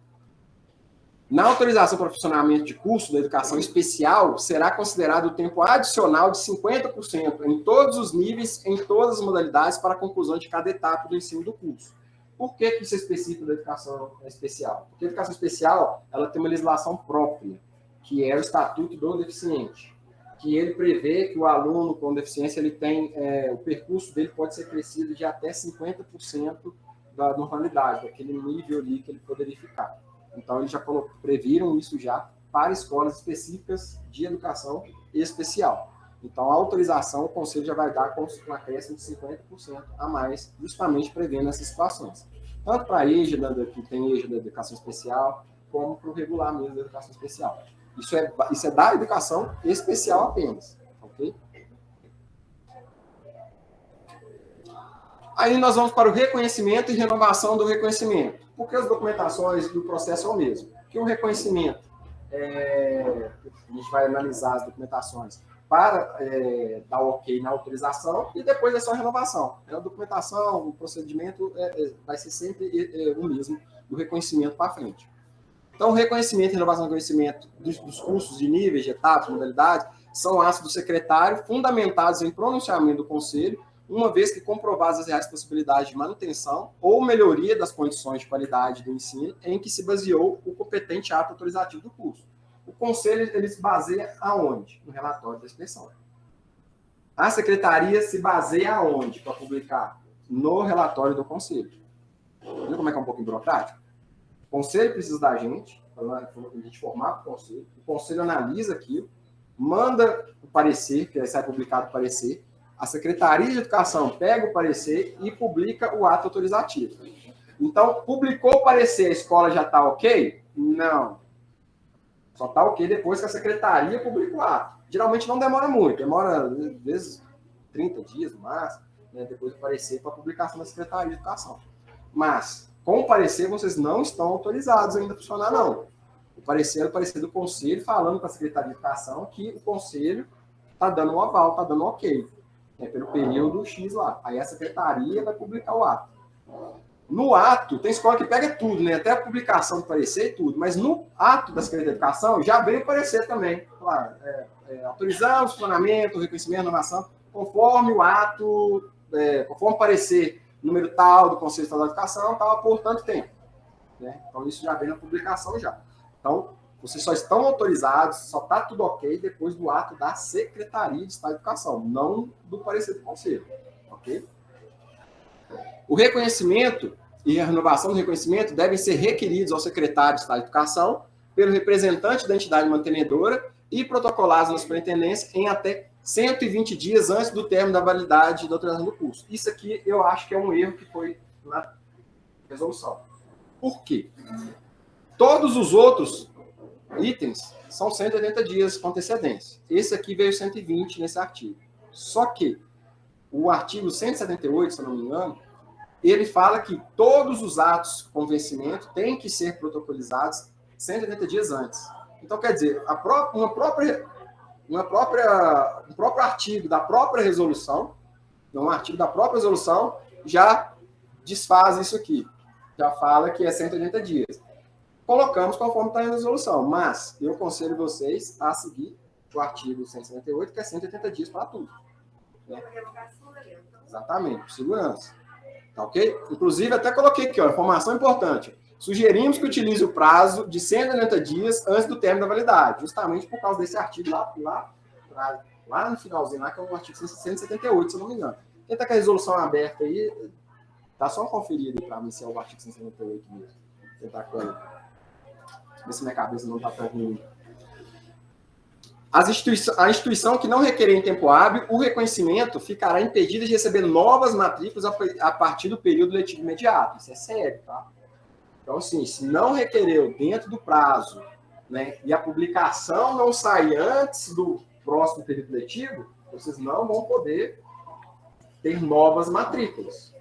Na autorização para funcionamento de curso da educação especial, será considerado o tempo adicional de 50% em todos os níveis, em todas as modalidades, para a conclusão de cada etapa do ensino do curso. Por que isso é específico da educação especial? Porque a educação especial, ela tem uma legislação própria, que é o Estatuto do Deficiente, que ele prevê que o aluno com deficiência, ele tem, o percurso dele pode ser crescido de até 50% da normalidade, daquele nível ali que ele poderia ficar. Então, eles já previram isso já para escolas específicas de educação especial. Então, a autorização, o conselho já vai dar com um acréscimo de 50% a mais, justamente prevendo essas situações. Tanto para a EJA, que tem EJA da educação especial, como para o regular mesmo da educação especial. Isso é da educação especial apenas, ok? Aí nós vamos para o reconhecimento e renovação do reconhecimento. Porque as documentações do processo é o mesmo. Que o reconhecimento, a gente vai analisar as documentações para dar ok na autorização e depois é só renovação. A documentação, o procedimento vai ser sempre o mesmo do reconhecimento para frente. Então, reconhecimento e renovação do reconhecimento dos cursos de níveis, de etapas, modalidades, são atos do secretário fundamentados em pronunciamento do conselho, uma vez que comprovadas as reais possibilidades de manutenção ou melhoria das condições de qualidade do ensino em que se baseou o competente ato autorizativo do curso. O conselho, ele se baseia aonde? No relatório da inspeção. A secretaria se baseia aonde para publicar? No relatório do conselho. Viu como é que é um pouco burocrático? O conselho precisa da gente, para a gente formar o conselho analisa aquilo, manda o parecer, que sai publicado o parecer, a Secretaria de Educação pega o parecer e publica o ato autorizativo. Então, publicou o parecer, a escola já está ok? Não. Só está ok depois que a Secretaria publica o ato. Geralmente não demora muito, demora, às vezes, 30 dias no máximo, né, depois do parecer para a publicação da Secretaria de Educação. Mas, com o parecer, vocês não estão autorizados ainda a funcionar, não. O parecer é o parecer do Conselho, falando para a Secretaria de Educação que o Conselho está dando um aval, está dando um ok. Pelo período X lá. Aí a Secretaria vai publicar o ato. No ato, tem escola que pega tudo, né? Até a publicação do parecer e tudo. Mas no ato da Secretaria de Educação, já veio o parecer também. Claro, autorizar o funcionamento, o reconhecimento, a inovação, conforme o ato, conforme o parecer número tal do Conselho Estadual de Educação, estava por tanto tempo. Né? Então, isso já vem na publicação já. Então, vocês só estão autorizados, só está tudo ok depois do ato da Secretaria de Estado de Educação, não do parecer do Conselho. Ok? O reconhecimento e a renovação do reconhecimento devem ser requeridos ao secretário de Estado de Educação pelo representante da entidade mantenedora e protocolados na superintendência em até 120 dias antes do término da validade da autorização do curso. Isso aqui eu acho que é um erro que foi na resolução. Por quê? Todos os outros itens são 180 dias com antecedência. Esse aqui veio 120 nesse artigo. Só que o artigo 178, se eu não me engano, ele fala que todos os atos com vencimento têm que ser protocolizados 180 dias antes. Então, quer dizer, um próprio artigo da própria resolução, um artigo da própria resolução, já desfaz isso aqui. Já fala que é 180 dias. Colocamos conforme está a resolução, mas eu aconselho vocês a seguir o artigo 178, que é 180 dias para tudo. Né? Exatamente, segurança. Tá ok? Inclusive, até coloquei aqui, ó, informação importante. Sugerimos que utilize o prazo de 180 dias antes do término da validade, justamente por causa desse artigo lá no finalzinho, lá, que é o artigo 178, se eu não me engano. Quem está com a resolução aberta aí, dá só uma conferida para mim se é o artigo 178 mesmo. Quem está com ele. Ver se minha cabeça não está tão ruim. A instituição que não requerer em tempo hábil, o reconhecimento ficará impedida de receber novas matrículas a partir do período letivo imediato. Isso é sério, tá? Então, assim, se não requereu dentro do prazo, né, e a publicação não sair antes do próximo período letivo, vocês não vão poder ter novas matrículas.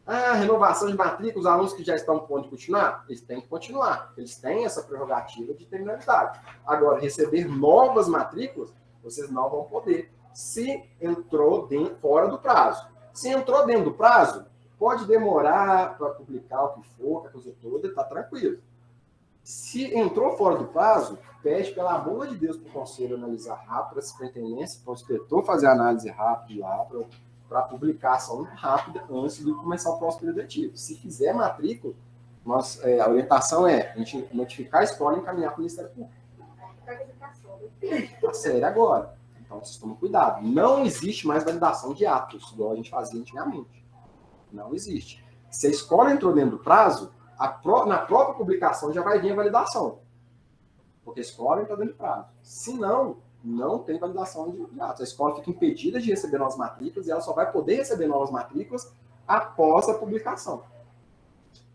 Renovação de matrículas, os alunos que já estão podendo continuar, eles têm que continuar. Eles têm essa prerrogativa de terminalidade. Agora, receber novas matrículas, vocês não vão poder, se entrou fora do prazo. Se entrou dentro do prazo, pode demorar para publicar o que for, a coisa toda, está tranquilo. Se entrou fora do prazo, pede, pelo amor de Deus, para o conselho analisar rápido, a superintendência, para o inspetor fazer a análise rápida lá, para a publicação rápida antes de começar o próximo período letivo. Se fizer matrícula, a orientação é a gente notificar a escola e encaminhar para o Ministério Público. Está sério agora. Então, vocês tomem cuidado. Não existe mais validação de atos, igual a gente fazia antigamente. Não existe. Se a escola entrou dentro do prazo, na própria publicação já vai vir a validação. Porque a escola entrou dentro do prazo. Se não tem validação de atos. A escola fica impedida de receber novas matrículas e ela só vai poder receber novas matrículas após a publicação.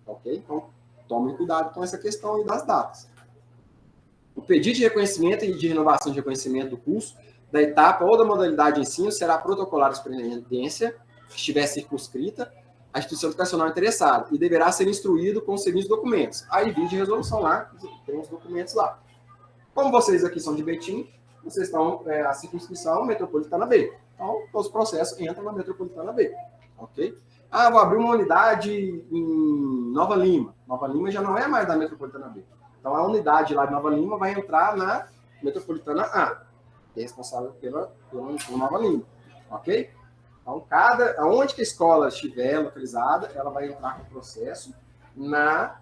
Ok? Então, tomem cuidado com essa questão aí das datas. O pedido de reconhecimento e de renovação de reconhecimento do curso, da etapa ou da modalidade de ensino será protocolado de experiência, que estiver circunscrita, a instituição educacional interessada, e deverá ser instruído com os seguintes documentos. Aí, vídeo de resolução lá, tem os documentos lá. Como vocês aqui são de Betim, vocês estão, a circunscrição metropolitana B. Então, todos os processos entram na metropolitana B. Ok? Ah, vou abrir uma unidade em Nova Lima. Nova Lima já não é mais da metropolitana B. Então, a unidade lá de Nova Lima vai entrar na metropolitana A, que é responsável pela Nova Lima. Ok? Então, aonde que a escola estiver localizada, ela vai entrar com o processo na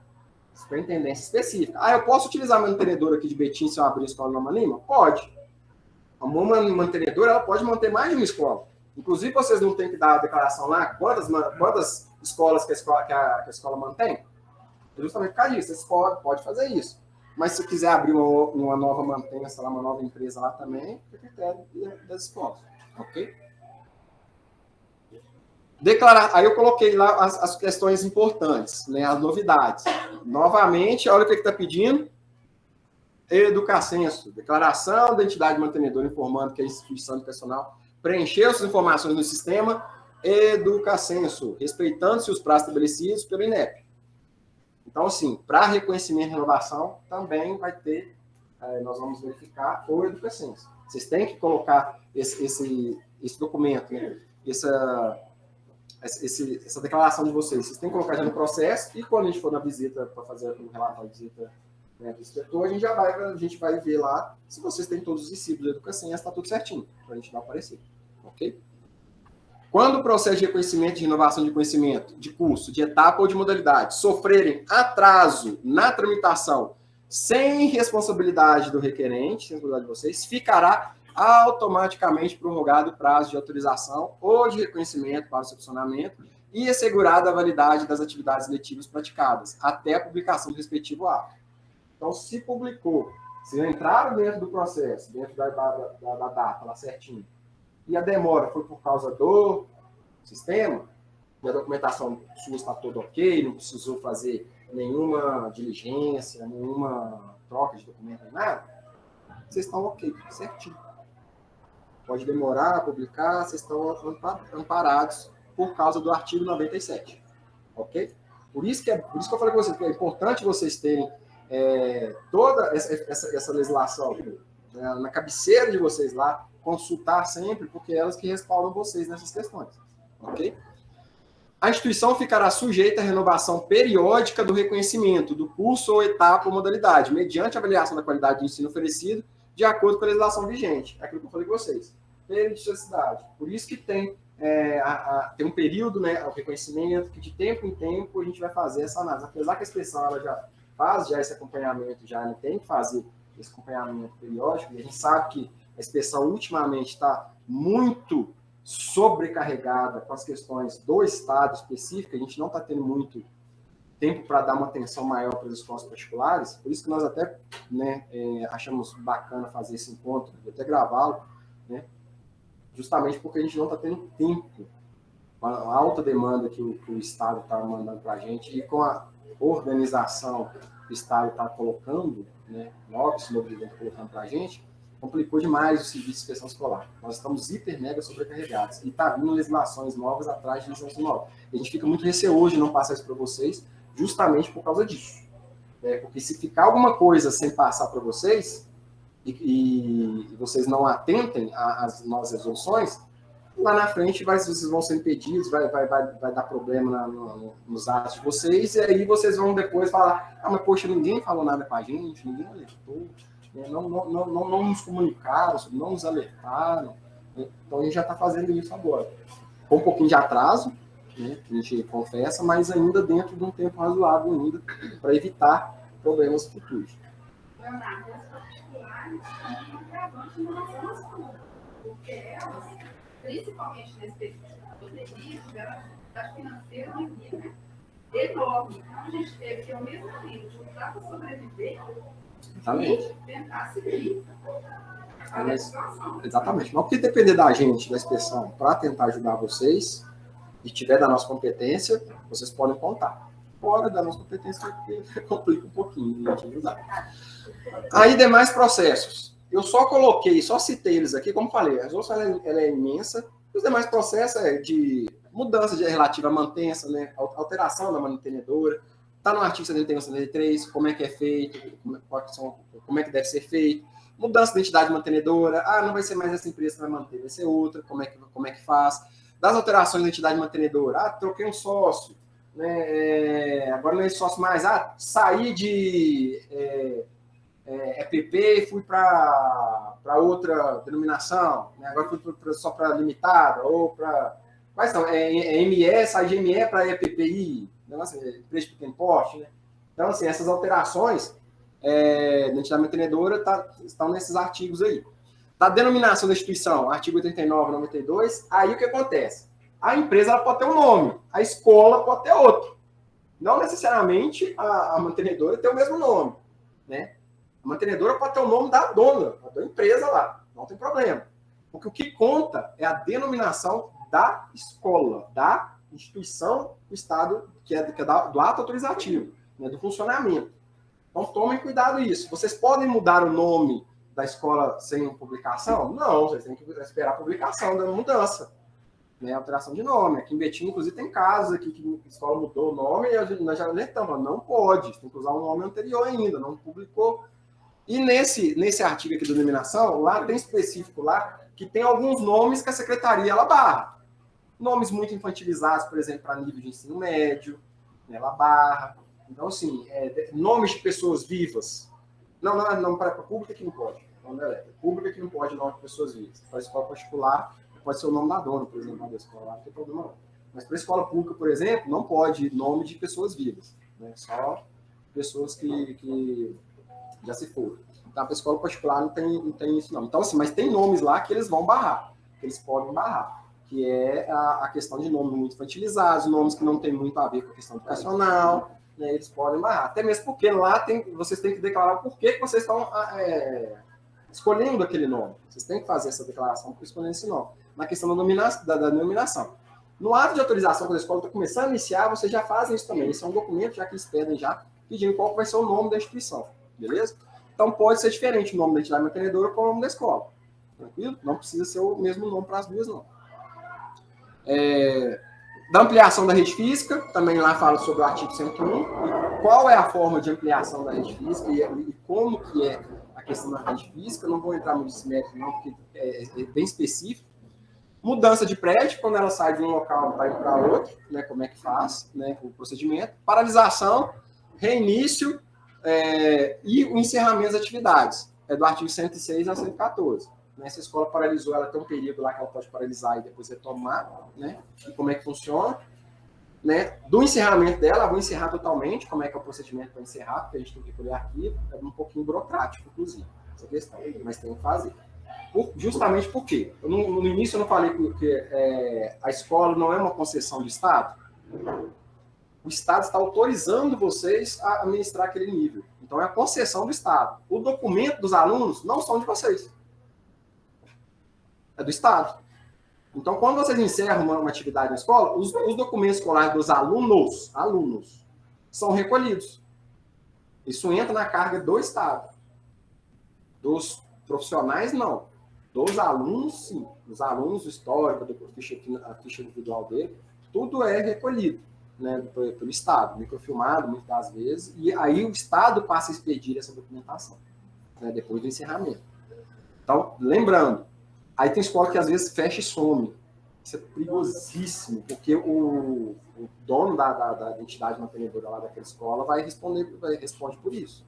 superintendência específica. Ah, eu posso utilizar a mantenedora aqui de Betim se eu abrir a escola em Nova Lima? Pode. Uma mantenedora, ela pode manter mais de uma escola. Inclusive, vocês não têm que dar a declaração lá, quantas escolas que a escola mantém? Justamente por causa disso, vocês pode fazer isso. Mas se quiser abrir uma nova mantença, uma nova empresa lá também, é critério das escolas. Ok? Aí eu coloquei lá as questões importantes, né, as novidades. Novamente, olha o que está pedindo. Educacenso. Declaração da entidade mantenedora informando que a instituição educacional preencheu suas informações no sistema Educacenso, respeitando-se os prazos estabelecidos pelo INEP. Então, assim, para reconhecimento e renovação, também vai ter, nós vamos verificar o Educacenso. Vocês têm que colocar esse documento, né? Essa declaração de vocês têm que colocar já no processo, e quando a gente for na visita para fazer o relatório de visita, né, do inspetor, a gente vai ver lá se vocês têm todos os recibos da Educacenso, está tudo certinho, para a gente dar o parecer. Ok? Quando o processo de reconhecimento, de renovação de conhecimento, de curso, de etapa ou de modalidade sofrerem atraso na tramitação sem responsabilidade do requerente, sem responsabilidade de vocês, ficará automaticamente prorrogado o prazo de autorização ou de reconhecimento para o seccionamento e assegurada a validade das atividades letivas praticadas, até a publicação do respectivo ato. Então, se publicou, se entraram dentro do processo, dentro da data lá certinho, e a demora foi por causa do sistema, e a documentação sua está toda ok, não precisou fazer nenhuma diligência, nenhuma troca de documento, nada, vocês estão ok, certinho. Pode demorar a publicar, vocês estão amparados por causa do artigo 97. Ok? Por isso que eu falei com vocês, que é importante vocês terem toda essa legislação na cabeceira de vocês lá, consultar sempre, porque é elas que respaldam vocês nessas questões. Ok? A instituição ficará sujeita à renovação periódica do reconhecimento do curso ou etapa ou modalidade, mediante avaliação da qualidade do ensino oferecido, de acordo com a legislação vigente. É aquilo que eu falei com vocês. Periodicidade. Por isso que tem um período, né, o reconhecimento, que de tempo em tempo a gente vai fazer essa análise. Apesar que a inspeção ela já faz esse acompanhamento, já tem que fazer esse acompanhamento periódico, e a gente sabe que a inspeção ultimamente está muito sobrecarregada com as questões do estado específico, a gente não está tendo muito tempo para dar uma atenção maior para as escolas particulares, por isso que nós até, né, achamos bacana fazer esse encontro, até gravá-lo, né, justamente porque a gente não está tendo tempo, com a alta demanda que o Estado está mandando para a gente, e com a organização que o Estado está colocando, né, novos movimentos colocando para a gente, complicou demais o serviço de inspeção escolar. Nós estamos hiper, mega sobrecarregados. E está vindo legislações novas atrás de legislações novas. E a gente fica muito receoso de não passar isso para vocês, justamente por causa disso. Porque se ficar alguma coisa sem passar para vocês, e vocês não atentem às novas resoluções, lá na frente vocês vão ser impedidos, vai dar problema nos atos de vocês, e aí vocês vão depois falar, mas poxa, ninguém falou nada com a gente, ninguém alertou, não nos comunicaram, não nos alertaram, né? Então a gente já está fazendo isso agora. Com um pouquinho de atraso, né, a gente confessa, mas ainda dentro de um tempo razoável ainda, para evitar problemas futuros.
Leonardo, as particulares são um agravante em relação às públicas, porque elas, principalmente nesse período de pandemia, tiveram atividade financeira né, enorme. Então a gente teve que, ao mesmo tempo, lutar para sobreviver e tentar seguir a legislação.
Exatamente. Mas o que depender da gente, da inspeção, para tentar ajudar vocês, e tiver da nossa competência, vocês podem contar. fora da nossa competência, porque complica um pouquinho a gente ajudar. Aí, demais processos. Eu só citei eles aqui, como falei, a resolução ela é imensa. Os demais processos é de mudança relativa à mantença, né? Alteração da mantenedora. Está no artigo 71, 73, como é que é feito, como é que deve ser feito. Mudança de identidade mantenedora. Não vai ser mais essa empresa que vai manter, vai ser outra. Como é que faz? Das alterações de identidade mantenedora. Troquei um sócio. Né? Agora não é sócio mais. Saí de EPP e fui para outra denominação. Né? Agora fui só para limitada ou para... Quais são? ME, sai de ME para EPPI. Negócio, empresa de pequeno porte. Né? Então, assim, essas alterações da entidade mantenedora estão nesses artigos aí. Da denominação da instituição, artigo 89, 92, aí o que acontece? A empresa ela pode ter um nome, a escola pode ter outro. Não necessariamente a mantenedora tem o mesmo nome. Né? A mantenedora pode ter o nome da dona, da empresa lá, não tem problema. Porque o que conta é a denominação da escola, da instituição do Estado, que é do ato autorizativo, né, do funcionamento. Então, tomem cuidado isso. Vocês podem mudar o nome da escola sem publicação? Não, vocês têm que esperar a publicação da mudança. Né, alteração de nome. Aqui em Betim, inclusive, tem casos aqui que a escola mudou o nome e nós já alertamos, não pode, tem que usar um nome anterior ainda, não publicou. E nesse artigo aqui da denominação, lá tem específico lá, que tem alguns nomes que a secretaria ela barra. Nomes muito infantilizados, por exemplo, para nível de ensino médio, né, ela barra. Então, assim, nomes de pessoas vivas. Não para a pública que não pode. Pública que não pode nome de pessoas vivas. Para a escola particular, pode ser o nome da dona, por exemplo, da escola, não tem problema não. Mas para a escola pública, por exemplo, não pode nome de pessoas vivas. Né? Só pessoas que já se foram. Tá? Para a escola particular não tem isso não. Então, assim, mas tem nomes lá que eles vão barrar, que eles podem barrar. Que é a questão de nomes muito infantilizados, nomes que não tem muito a ver com a questão educacional, né, eles podem barrar. Até mesmo porque lá vocês têm que declarar o porquê que vocês estão escolhendo aquele nome. Vocês têm que fazer essa declaração para escolher esse nome. Na questão da denominação. No ato de autorização, quando a escola está começando a iniciar, vocês já fazem isso também. Esse é um documento já que eles pedem já, pedindo qual vai ser o nome da instituição. Beleza? Então pode ser diferente o nome da entidade mantenedora com o nome da escola. Tranquilo? Não precisa ser o mesmo nome para as duas, não. Da ampliação da rede física, também lá fala sobre o artigo 101, e qual é a forma de ampliação da rede física e como que é a questão da rede física. Não vou entrar muito nesse mérito não, porque é bem específico. Mudança de prédio, quando ela sai de um local para outro, né, como é que faz, né, o procedimento. Paralisação, reinício e o encerramento das atividades. É do artigo 106 a 114. Se a escola paralisou, ela tem um período lá que ela pode paralisar e depois retomar, né? E como é que funciona, né? Do encerramento dela, vou encerrar totalmente, como é que é o procedimento para encerrar, porque a gente tem que recolher arquivo, é um pouquinho burocrático, inclusive, essa questão, mas tem que fazer. Justamente por quê? No início eu não falei que a escola não é uma concessão do Estado. O Estado está autorizando vocês a administrar aquele nível. Então é a concessão do Estado. O documento dos alunos não são de vocês. É do Estado. Então, quando vocês encerram uma atividade na escola, os documentos escolares dos alunos são recolhidos. Isso entra na carga do Estado. Dos profissionais, não. Dos alunos, sim. Dos alunos, o histórico, a ficha individual dele, tudo é recolhido, né, pelo Estado, microfilmado muitas das vezes, e aí o Estado passa a expedir essa documentação, né, depois do encerramento. Então, lembrando, aí tem escola que às vezes fecha e some. Isso é perigosíssimo, porque o dono da entidade mantenedora lá daquela escola responde por isso,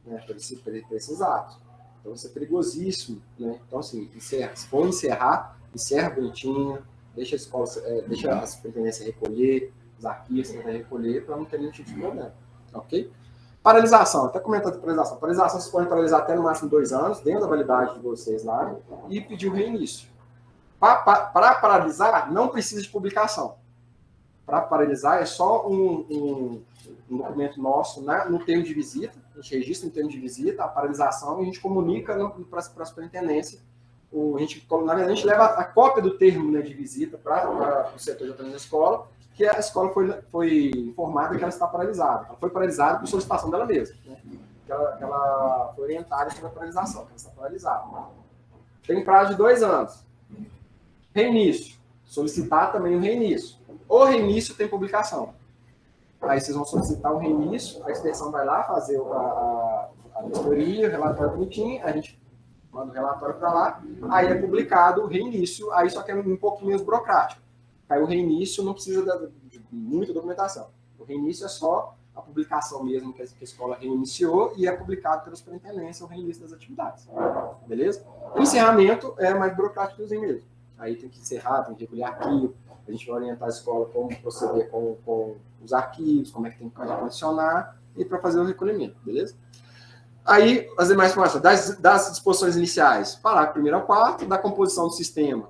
né, por esses atos. Então isso é perigosíssimo, né? Então, assim, se for encerra bonitinho, deixa a escola, deixa a superintendência recolher, os arquivos recolher, para não ter nenhum tipo de problema. Ok? Paralisação, até comentando de paralisação. Paralisação, vocês podem paralisar até no máximo 2 anos, dentro da validade de vocês lá, e pedir o reinício. Para paralisar, não precisa de publicação. Para paralisar, é só um documento nosso, né, no termo de visita, a gente registra no termo de visita, a paralisação, e a gente comunica para a superintendência. Na verdade, a gente leva a cópia do termo, né, de visita para o setor de autonomia da escola, que a escola foi informada que ela está paralisada. Ela foi paralisada por solicitação dela mesma, né? Que ela foi orientada sobre a paralisação, que ela está paralisada. Tem prazo de 2 anos. Reinício. Solicitar também o reinício. O reinício tem publicação. Aí vocês vão solicitar o reinício, a inspeção vai lá fazer a vistoria, o relatório bonitinho, a gente manda o relatório para lá, aí é publicado o reinício, aí só que é um pouquinho menos burocrático. Aí o reinício não precisa de muita documentação. O reinício é só a publicação mesmo que a escola reiniciou e é publicado pela superintendência o reinício das atividades. Beleza? O encerramento é mais burocráticozinho mesmo. Aí tem que encerrar, tem que recolher arquivo, a gente vai orientar a escola como proceder com os arquivos, como é que tem que condicionar e para fazer o recolhimento, beleza? Aí, as demais informações, das disposições iniciais, parágrafo 1º ao 4º, da composição do sistema,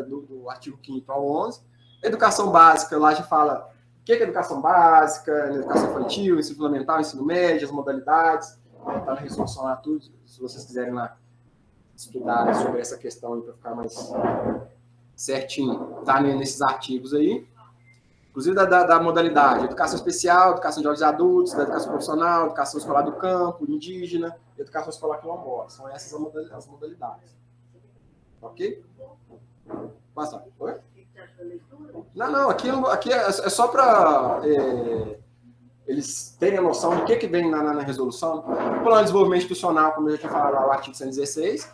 do artigo 5º ao 11º, educação básica, lá já fala o que é educação básica, educação infantil, ensino fundamental, ensino médio, as modalidades, está na resolução lá tudo, se vocês quiserem lá estudar sobre essa questão para ficar mais certinho, tá nesses artigos aí. Inclusive da modalidade, educação especial, educação de jovens e adultos, da educação profissional, educação escolar do campo, indígena, educação escolar quilombola. São essas as modalidades. Ok? Passa. Oi? Não, aqui é só para eles terem a noção do que vem na resolução. O plano de desenvolvimento institucional, como eu já tinha falado lá, o artigo 116,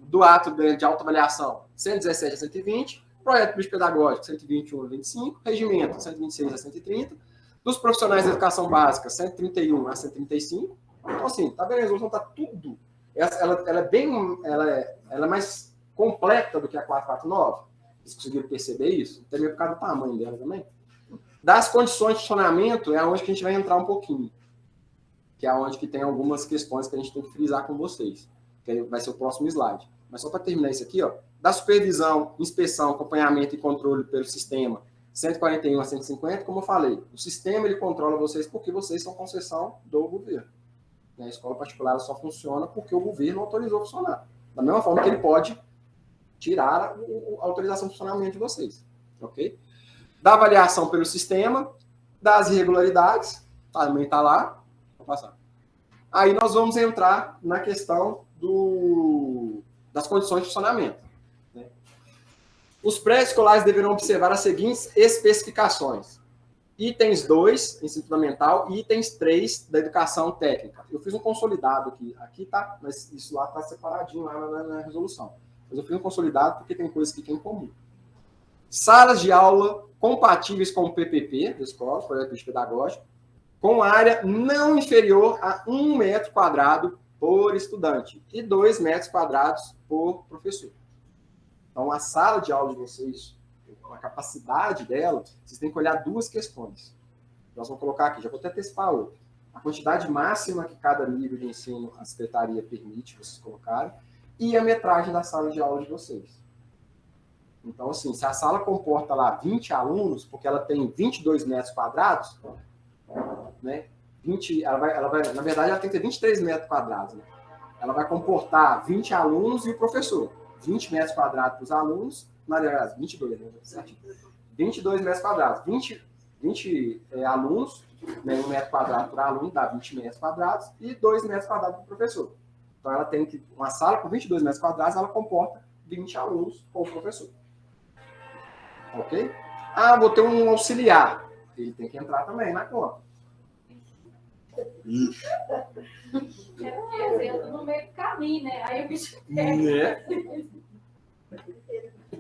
do ato de autoavaliação, 117 a 120, projeto político pedagógico, 121 a 25, regimento, 126 a 130, dos profissionais de educação básica, 131 a 135. Então, assim, tá vendo? A resolução tá tudo. Ela é mais completa do que a 449. Vocês conseguiram perceber isso? Até mesmo por causa do tamanho dela também. Das condições de funcionamento é onde que a gente vai entrar um pouquinho. Que é onde que tem algumas questões que a gente tem que frisar com vocês. Que vai ser o próximo slide. Mas só para terminar isso aqui, ó, da supervisão, inspeção, acompanhamento e controle pelo sistema, 141 a 150, como eu falei, o sistema ele controla vocês porque vocês são concessão do governo. A escola particular só funciona porque o governo autorizou a funcionar. Da mesma forma que ele pode tirar a autorização de funcionamento de vocês. Ok? Da avaliação pelo sistema, das irregularidades, também está lá. Vou passar. Aí nós vamos entrar na questão das condições de funcionamento. Né? Os pré-escolares deverão observar as seguintes especificações. Itens 2, ensino fundamental, e itens 3 da educação técnica. Eu fiz um consolidado aqui tá, mas isso lá está separadinho lá na resolução. Mas eu fiz um consolidado porque tem coisas que tem em comum. Salas de aula compatíveis com o PPP da escola, projeto político pedagógico, com área não inferior a 1 metro quadrado por estudante e 2 metros quadrados por professor. Então, a sala de aula de vocês, a capacidade dela, vocês têm que olhar 2 questões. Nós vamos colocar aqui, já vou até antecipar outra. A quantidade máxima que cada nível de ensino a secretaria permite vocês colocarem e a metragem da sala de aula de vocês. Então, assim, se a sala comporta lá 20 alunos, porque ela tem 22 metros quadrados, né? Na verdade, ela tem que ter 23 metros quadrados. Né? Ela vai comportar 20 alunos e o professor. 20 metros quadrados para os alunos, na verdade, 22, né? 22 metros quadrados. 20 alunos, né? 1 metro quadrado por aluno, dá 20 metros quadrados, e 2 metros quadrados para o professor. Então, ela tem que, uma sala com 22 metros quadrados, ela comporta 20 alunos com o professor. Ok? Ah, vou ter um auxiliar. Ele tem que entrar também na conta.
Eu tô no meio do caminho, né? Aí o bicho pega.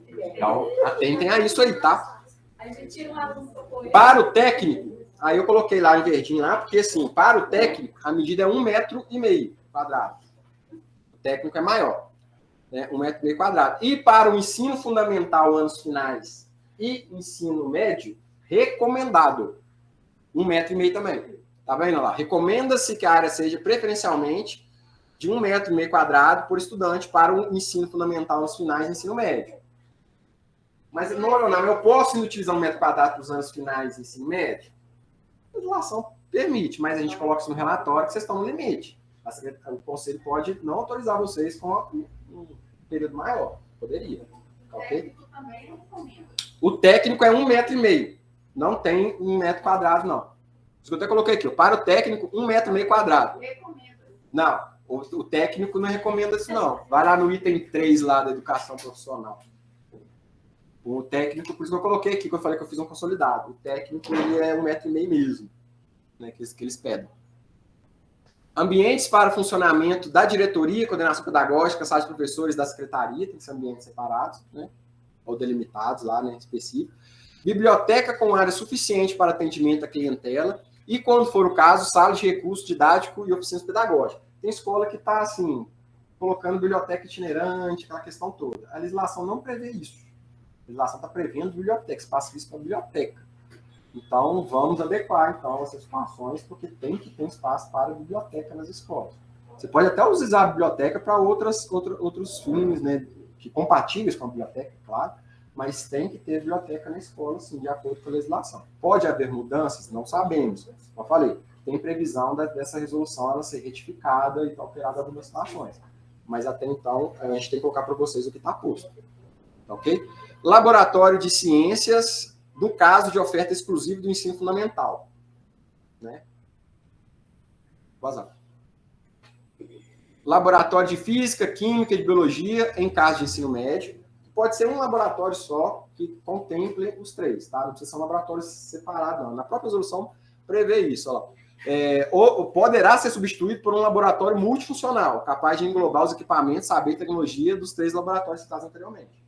Então, atentem a isso aí, tá?
A gente tira um aluno pra correr.
Para o técnico, aí eu coloquei lá em verdinho lá, porque assim, para o técnico, a medida é 1,5 metro quadrado. O técnico é maior, né? 1,5 metro quadrado. E para o ensino fundamental, anos finais, e ensino médio, recomendado 1,5 metro também. Tá vendo lá? Recomenda-se que a área seja preferencialmente de 1,5 metro quadrado por estudante para o ensino fundamental nos finais e ensino médio. Mas, não, eu posso utilizar 1 metro quadrado para os anos finais e ensino médio? A legislação permite, mas a gente coloca isso no relatório que vocês estão no limite. O conselho pode não autorizar vocês com um período maior. Poderia. Ok?
Técnico também não recomenda.
O técnico é 1,5 metro. Não tem 1 metro quadrado, não. Isso que eu até coloquei aqui. Para o técnico, 1,5 metro quadrado.
Recomenda.
Não, o técnico não recomenda isso, não. Vai lá no item 3 lá da educação profissional. O técnico, por isso que eu coloquei aqui, que eu falei que eu fiz um consolidado. O técnico, ele é 1,5 metro mesmo, né, que eles pedem. Ambientes para funcionamento da diretoria, coordenação pedagógica, sala de professores, da secretaria, tem que ser ambientes separados, né, ou delimitados lá, né, específico. Biblioteca com área suficiente para atendimento à clientela e, quando for o caso, sala de recurso didático e oficinas pedagógicas. Tem escola que está, assim, colocando biblioteca itinerante, aquela questão toda. A legislação não prevê isso. A legislação está prevendo biblioteca, espaço físico para biblioteca. Então, vamos adequar, então, essas situações, porque tem que ter espaço para biblioteca nas escolas. Você pode até usar a biblioteca para outros fins, né, que compatíveis com a biblioteca, claro, mas tem que ter biblioteca na escola, sim, de acordo com a legislação. Pode haver mudanças? Não sabemos. Como eu falei, tem previsão dessa resolução ela ser retificada e alterada em algumas situações. Mas até então, a gente tem que colocar para vocês o que está posto. Ok? Laboratório de ciências, no caso de oferta exclusiva do ensino fundamental. Né? Vazar. Laboratório de física, química e de biologia, em caso de ensino médio. Pode ser um laboratório só que contemple os 3, tá? Não precisa ser um laboratório separado, não. Na própria resolução prevê isso, ó. Ou poderá ser substituído por um laboratório multifuncional, capaz de englobar os equipamentos, saber e tecnologia dos 3 laboratórios citados anteriormente.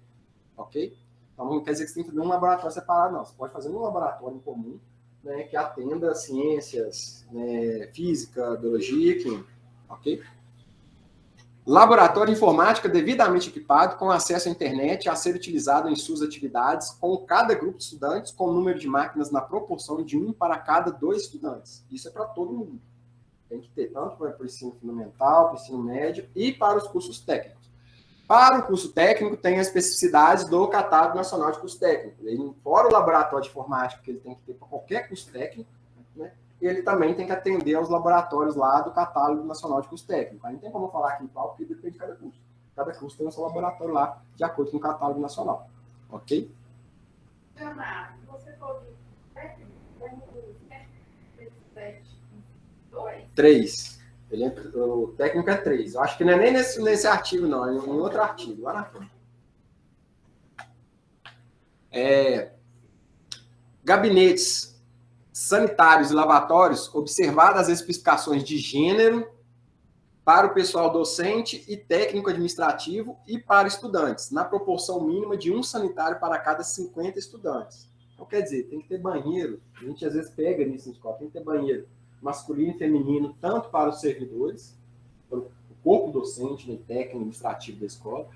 Ok? Então não quer dizer que você tem que fazer um laboratório separado, não. Você pode fazer um laboratório em comum, né, que atenda ciências, né, física, biologia e química. Ok? Laboratório de informática devidamente equipado, com acesso à internet, a ser utilizado em suas atividades, com cada grupo de estudantes, com número de máquinas na proporção de 1 para cada 2 estudantes. Isso é para todo mundo. Tem que ter tanto para o ensino fundamental, para o ensino médio e para os cursos técnicos. Para o curso técnico, tem as especificidades do Catálogo Nacional de Curso Técnico. Ele, fora o laboratório de informática que ele tem que ter para qualquer curso técnico, né? Ele também tem que atender aos laboratórios lá do Catálogo Nacional de Curso Técnico. Aí não tem como eu falar aqui qual, porque depende de cada curso. Cada curso tem o seu laboratório lá, de acordo com o Catálogo Nacional. Ok?
Leonardo, você falou de técnico,
3. O técnico é 3. Eu acho que não é nem nesse artigo, não. É em outro artigo, lá na frente. Gabinetes sanitários e lavatórios, observadas as especificações de gênero para o pessoal docente e técnico administrativo e para estudantes, na proporção mínima de 1 sanitário para cada 50 estudantes. Então, quer dizer, tem que ter banheiro. A gente às vezes pega nisso na escola, tem que ter banheiro masculino e feminino, tanto para os servidores, para o corpo docente, né, técnico administrativo da escola,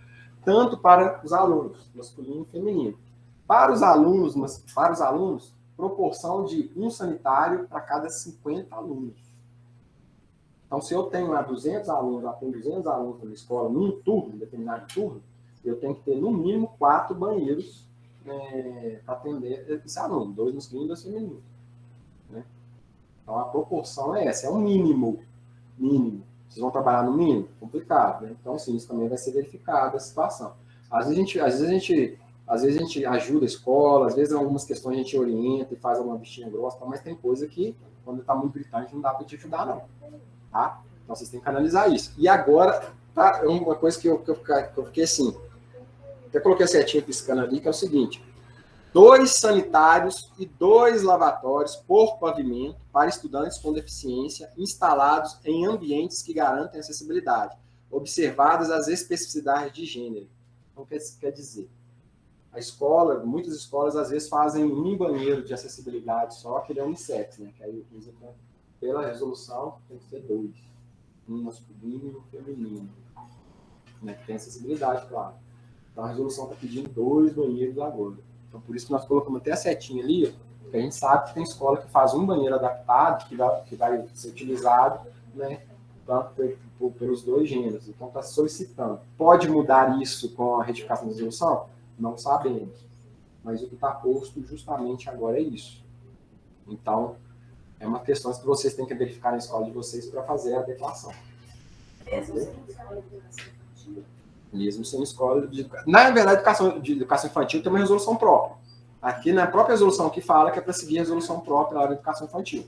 tanto para os alunos, masculino e feminino. Para os alunos, proporção de 1 sanitário para cada 50 alunos. Então, se eu tenho lá 200 alunos, lá tem 200 alunos na escola, num turno, em determinado turno, eu tenho que ter, no mínimo, 4 banheiros para atender esse aluno, 2 masculinos e 2 femininos. Né? Então, a proporção é essa, é um mínimo. Mínimo. Vocês vão trabalhar no mínimo? Complicado, né? Então, assim, isso também vai ser verificado, a situação. Às vezes a gente ajuda a escola, às vezes em algumas questões a gente orienta e faz uma bichinha grossa, mas tem coisa que, quando está muito gritante, não dá para te ajudar, não. Tá? Então, vocês têm que analisar isso. E agora, tá, uma coisa que eu fiquei assim, até coloquei a setinha piscando ali, que é o seguinte: 2 sanitários e 2 lavatórios por pavimento para estudantes com deficiência instalados em ambientes que garantem acessibilidade, observadas as especificidades de gênero. Então, quer dizer, a escola, muitas escolas às vezes fazem um banheiro de acessibilidade só, que ele é unissex, né? Que aí usa pela resolução tem que ser 2, um masculino e um feminino, né? Que tem acessibilidade, claro. Então a resolução está pedindo 2 banheiros agora. Então por isso que nós colocamos até a setinha ali, porque a gente sabe que tem escola que faz um banheiro adaptado, que vai ser utilizado, né? Tanto pelos 2 gêneros. Então está solicitando. Pode mudar isso com a retificação da resolução? Não sabemos. Mas o que está posto justamente agora é isso. Então, é uma questão que vocês têm que verificar na escola de vocês para fazer a adequação.
Mesmo se não for educação infantil?
Mesmo sendo escola de educação. Na verdade, educação infantil tem uma resolução própria. Aqui na própria resolução que fala que é para seguir a resolução própria lá da educação infantil.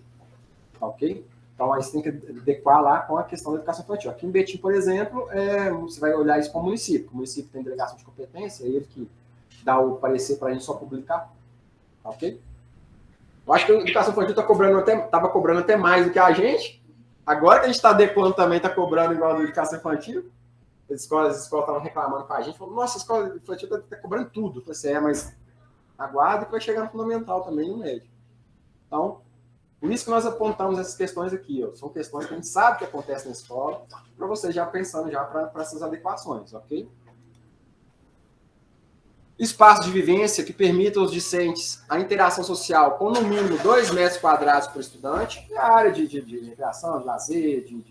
Tá ok? Então, aí você tem que adequar lá com a questão da educação infantil. Aqui em Betim, por exemplo, você vai olhar isso para o município. O município tem delegação de competência, é ele que dá o parecer para a gente só publicar. Tá ok? Eu acho que a educação infantil estava cobrando até mais do que a gente. Agora que a gente está adequando também, está cobrando igual a educação infantil. As escolas estavam reclamando com a gente. Falaram, nossa, a escola infantil está cobrando tudo. Eu falei, mas aguarda que vai chegar no fundamental também, no médio. Então, por isso que nós apontamos essas questões aqui. Ó. São questões que a gente sabe que acontecem na escola, para você já pensando já para essas adequações, ok? Espaço de vivência que permita aos discentes a interação social com no mínimo 2 metros quadrados por estudante, é a área de recreação, de lazer, de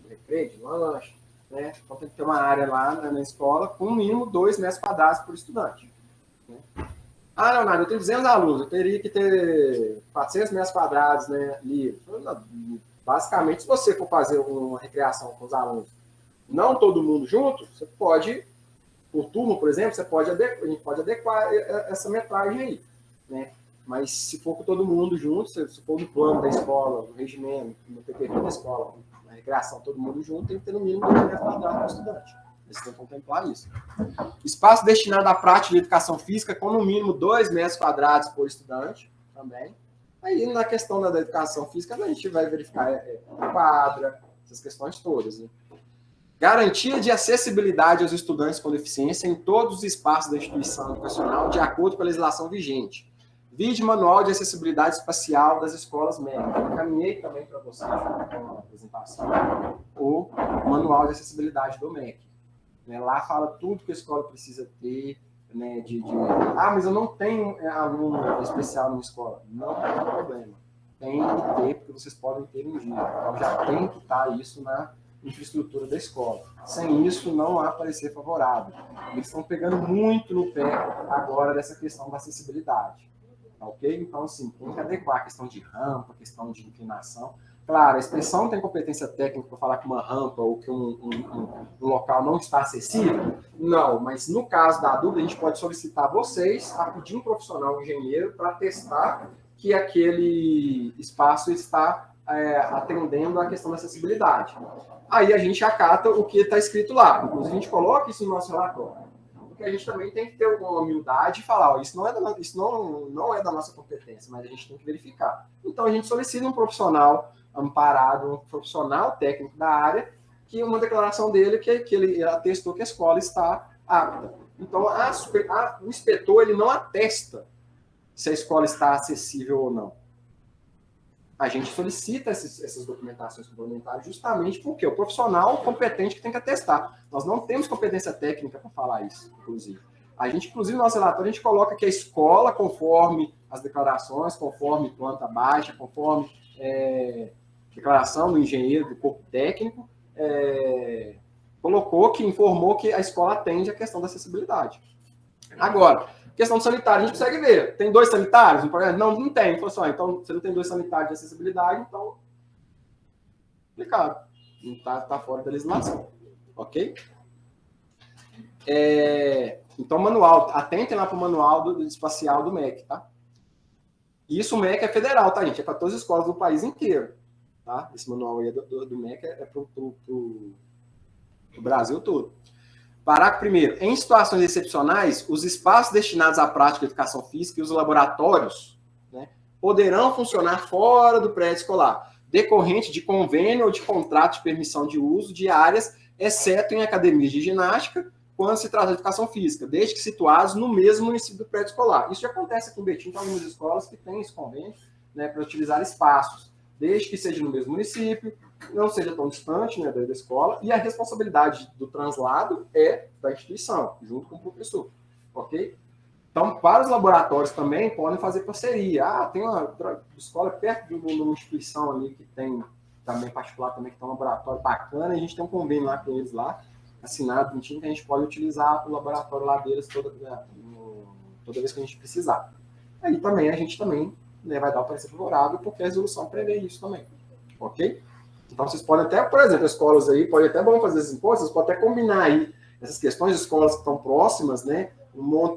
recreio, de lanche, né? Então tem que ter uma área lá na escola com no mínimo 2 metros quadrados por estudante. Né? Ah, Leonardo, eu tenho 200 alunos, eu teria que ter 400 metros quadrados, né, livre. Basicamente, se você for fazer uma recreação com os alunos, não todo mundo junto, você pode, por turno, por exemplo, a gente pode adequar essa metragem aí, né? Mas se for com todo mundo junto, se for no plano da escola, no regimento, no PPP da escola, na recreação, todo mundo junto, tem que ter no mínimo 2 metros quadrados por estudante. Eles têm que contemplar isso. Espaço destinado à prática de educação física com no mínimo 2 metros quadrados por estudante, também. Aí, na questão da educação física, a gente vai verificar quadra, essas questões todas. Né? Garantia de acessibilidade aos estudantes com deficiência em todos os espaços da instituição educacional, de acordo com a legislação vigente. Vide Manual de Acessibilidade Espacial das Escolas Médicas. Eu encaminhei também para vocês, com a apresentação, o Manual de Acessibilidade do MEC. Lá fala tudo que a escola precisa ter, né, mas eu não tenho aluno especial na escola. Não tem problema. Tem que ter, porque vocês podem ter um dia. Então já tem que estar isso na infraestrutura da escola. Sem isso, não há parecer favorável. Eles estão pegando muito no pé agora dessa questão da acessibilidade. Ok? Então, assim, tem que adequar a questão de rampa, a questão de inclinação. Claro, a expressão tem competência técnica para falar que uma rampa ou que um local não está acessível? Não, mas no caso da dúvida, a gente pode solicitar vocês a pedir um profissional, um engenheiro, para testar que aquele espaço está atendendo à questão da acessibilidade. Aí a gente acata o que está escrito lá. Inclusive, a gente coloca isso no nosso relatório. Porque a gente também tem que ter alguma humildade e falar, ó, isso não é da nossa competência, mas a gente tem que verificar. Então, a gente solicita um profissional amparado, um profissional técnico da área, que uma declaração dele que ele atestou que a escola está apta. Então, o inspetor ele não atesta se a escola está acessível ou não. A gente solicita essas documentações complementares justamente porque o profissional competente que tem que atestar. Nós não temos competência técnica para falar isso, inclusive. A gente, inclusive, no nosso relatório, a gente coloca que a escola, conforme as declarações, conforme planta baixa, conforme declaração do engenheiro, do corpo técnico, informou que a escola atende a questão da acessibilidade. Agora, questão do sanitário, a gente consegue ver. Tem 2 sanitários? Não tem. Falou assim, então, você não tem 2 sanitários de acessibilidade, então, complicado. Não está fora da legislação. Ok? Então, manual. Atentem lá para o manual espacial do MEC, tá? E isso o MEC é federal, tá, gente? É para todas as escolas do país inteiro. Tá? Esse manual aí do MEC é para o Brasil todo. Parágrafo 1º. Em situações excepcionais, os espaços destinados à prática de educação física e os laboratórios, né, poderão funcionar fora do prédio escolar, decorrente de convênio ou de contrato de permissão de uso de áreas, exceto em academias de ginástica, quando se trata de educação física, desde que situados no mesmo município do prédio escolar. Isso já acontece aqui em Betim, tem algumas escolas que têm esse convênio, né, para utilizar espaços, desde que seja no mesmo município, não seja tão distante, né, da escola, e a responsabilidade do translado é da instituição, junto com o professor, ok? Então, para os laboratórios também, podem fazer parceria. Tem uma escola perto de uma instituição ali que tem, também particular, também que tem um laboratório bacana, e a gente tem um convênio lá com eles lá, assinado, que a gente pode utilizar o laboratório lá deles toda vez que a gente precisar. Aí também, a gente também, né, vai dar o parecer favorável, porque a resolução prevê isso também, ok? Então, vocês podem até, por exemplo, escolas aí, pode até bom fazer esses impostos, vocês podem até combinar aí essas questões, escolas que estão próximas, né? Uma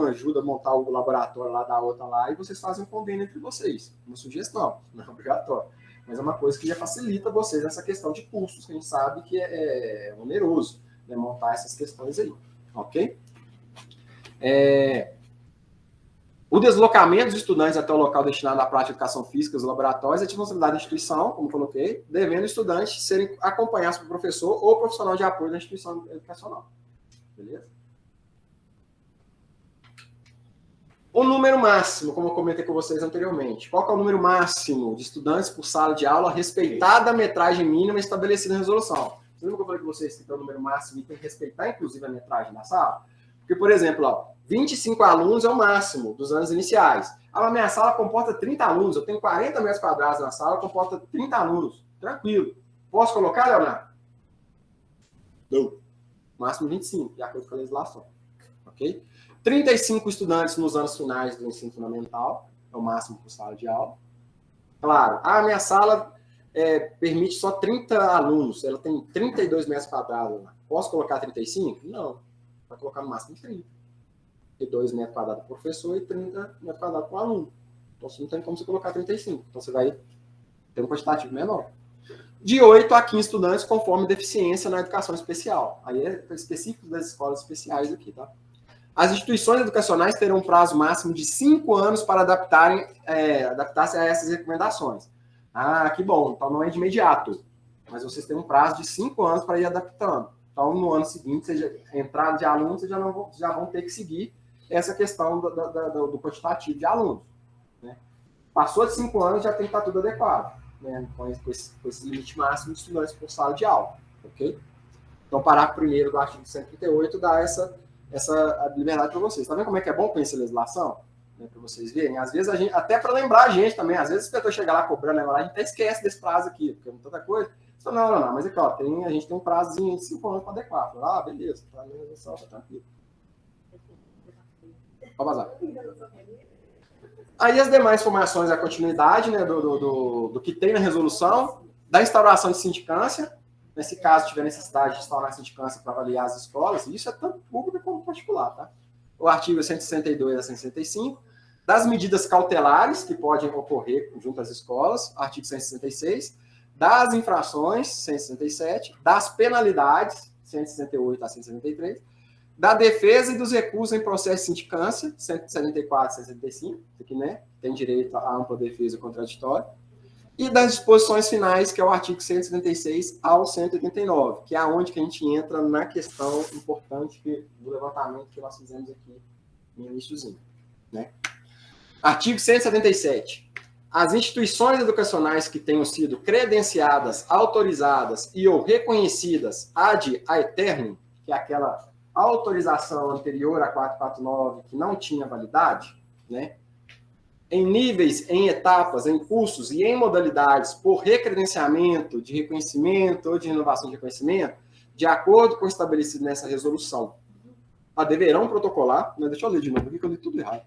ajuda a montar o laboratório lá da outra lá, e vocês fazem um convênio entre vocês. Uma sugestão, não é obrigatório. Mas é uma coisa que já facilita vocês essa questão de custos, que a gente sabe que é oneroso, né? Montar essas questões aí, ok? O deslocamento dos estudantes até o local destinado à prática de educação física, os laboratórios, é de responsabilidade da instituição, como coloquei, devendo estudantes serem acompanhados por professor ou profissional de apoio da instituição educacional. Beleza? O número máximo, como eu comentei com vocês anteriormente. Qual que é o número máximo de estudantes por sala de aula, respeitada a metragem mínima estabelecida na resolução? Você lembra que eu falei com vocês que tem o número máximo e tem que respeitar, inclusive, a metragem da sala? Porque, por exemplo, ó, 25 alunos é o máximo dos anos iniciais. A minha sala comporta 30 alunos, eu tenho 40 metros quadrados na sala, comporta 30 alunos. Tranquilo. Posso colocar, Leonardo? Não. Máximo 25, de acordo com a legislação. Ok? 35 estudantes nos anos finais do ensino fundamental, é o máximo por sala de aula. Claro, a minha sala permite só 30 alunos, ela tem 32 metros quadrados. Posso colocar 35? Não. Vai colocar no máximo 30. E 2 metros quadrados para o professor e 30 metros quadrados para o aluno. Então, você não tem como você colocar 35. Então, você vai ter um quantitativo menor. De 8 a 15 estudantes, conforme deficiência na educação especial. Aí é específico das escolas especiais aqui, tá? As instituições educacionais terão um prazo máximo de 5 anos para adaptar-se a essas recomendações. Ah, que bom. Então, não é de imediato. Mas vocês têm um prazo de 5 anos para ir adaptando. Então, no ano seguinte, entrada de alunos, vocês já vão ter que seguir essa questão do quantitativo de alunos. Né? Passou de 5 anos, já tem que estar tudo adequado. Né? Com esse limite máximo de estudantes por sala de aula. Okay? Então, parágrafo 1º do artigo 138 dá essa liberdade para vocês. Tá vendo como é que é bom conhecer a legislação? Né, para vocês verem. Às vezes, até para lembrar a gente também, às vezes o inspetor chega lá cobrando, a gente até esquece desse prazo aqui, porque é tanta coisa. Só, não, mas aqui, ó, a gente tem um prazozinho de 5 anos para adequar. Ah, beleza, tá, a legislação tá tranquilo. Pode vazar. Aí as demais informações, a continuidade, né, do que tem na resolução, da instauração de sindicância, nesse caso tiver necessidade de instaurar sindicância para avaliar as escolas, e isso é tanto público como particular, tá? O artigo 162 a 165, das medidas cautelares que podem ocorrer junto às escolas, artigo 166, das infrações, 167, das penalidades, 168 a 173, da defesa e dos recursos em processo de sindicância, 174 a 175, aqui, né, tem direito à ampla defesa contraditória, e das disposições finais, que é o artigo 176 ao 189, que é onde que a gente entra na questão importante do levantamento que nós fizemos aqui no iniciozinho. Né? Artigo 177. As instituições educacionais que tenham sido credenciadas, autorizadas e ou reconhecidas ad aeternum, que é aquela autorização anterior a 449 que não tinha validade, né? Em níveis, em etapas, em cursos e em modalidades por recredenciamento, de reconhecimento ou de renovação de reconhecimento, de acordo com o estabelecido nessa resolução, deverão protocolar, né, deixa eu ler de novo, porque eu li tudo errado.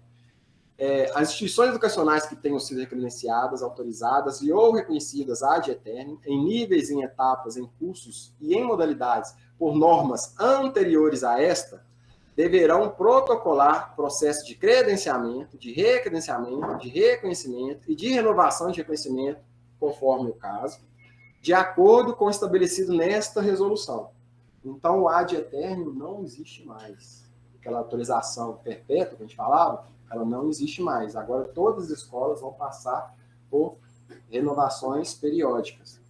As instituições educacionais que tenham sido recredenciadas, autorizadas e ou reconhecidas ad aeternum, em níveis, em etapas, em cursos e em modalidades por normas anteriores a esta, deverão protocolar processo de credenciamento, de recredenciamento, de reconhecimento e de renovação de reconhecimento, conforme o caso, de acordo com o estabelecido nesta resolução. Então, o ad aeternum não existe mais. Aquela autorização perpétua que a gente falava, ela não existe mais. Agora, todas as escolas vão passar por renovações periódicas.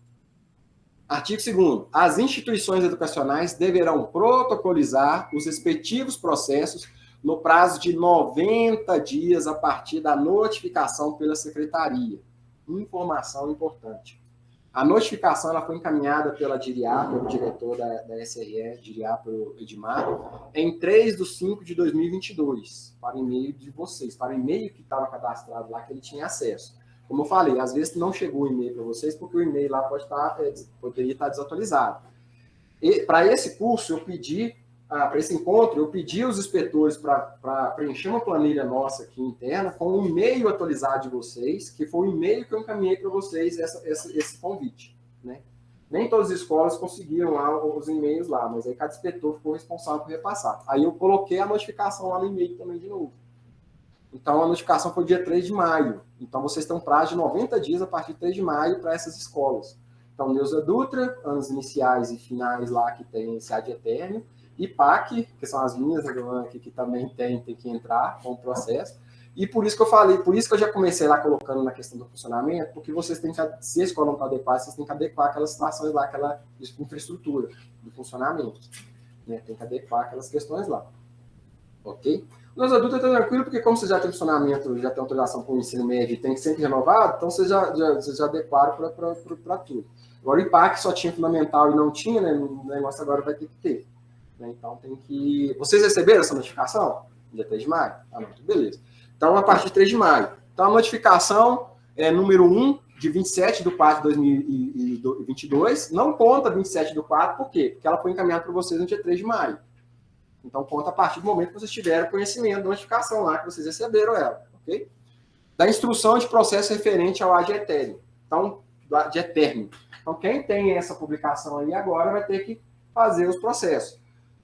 Artigo 2º. As instituições educacionais deverão protocolizar os respectivos processos no prazo de 90 dias a partir da notificação pela secretaria. Informação importante. A notificação ela foi encaminhada pela DIRIA, pelo diretor da SRE, DIRIA, pelo Edmar, em 3/5/2022, para o e-mail de vocês, para o e-mail que estava cadastrado lá, que ele tinha acesso. Como eu falei, às vezes não chegou o e-mail para vocês, porque o e-mail lá poderia estar desatualizado. E para esse curso, eu pedi, para esse encontro, eu pedi aos inspetores para preencher uma planilha nossa aqui interna com o e-mail atualizado de vocês, que foi o e-mail que eu encaminhei para vocês esse convite. Né? Nem todas as escolas conseguiram lá os e-mails lá, mas aí cada inspetor ficou responsável por repassar. Aí eu coloquei a notificação lá no e-mail também de novo. Então, a notificação foi dia 3 de maio. Então, vocês têm um prazo de 90 dias a partir de 3 de maio para essas escolas. Então, Neuza Dutra, anos iniciais e finais lá, que tem esse ad eternum, e PAC, que são as minhas, aqui, que também tem que entrar com o processo. E por isso que eu falei, por isso que eu já comecei lá colocando na questão do funcionamento, porque vocês têm que, se a escola não está adequada, vocês têm que adequar aquelas situações lá, aquela infraestrutura do funcionamento. Né? Tem que adequar aquelas questões lá. Ok? Nos adultos está tranquilo, porque como você já tem funcionamento, já tem autorização para o ensino médio e tem sempre renovado, então vocês já adequaram para tudo. Agora o IPAC só tinha fundamental e não tinha, né? O negócio agora vai ter que ter. Né? Então tem que... Vocês receberam essa notificação? Dia 3 de maio? Ah, não, beleza. Então, a partir de 3 de maio. Então, a notificação é número 1, de 27 de 4 de 2022. Não conta 27 de 4, por quê? Porque ela foi encaminhada para vocês no dia 3 de maio. Então, conta a partir do momento que vocês tiveram conhecimento da notificação lá, que vocês receberam ela, ok? Da instrução de processo referente ao ad eternum. Então, do ad eternum. Então, quem tem essa publicação aí agora vai ter que fazer os processos,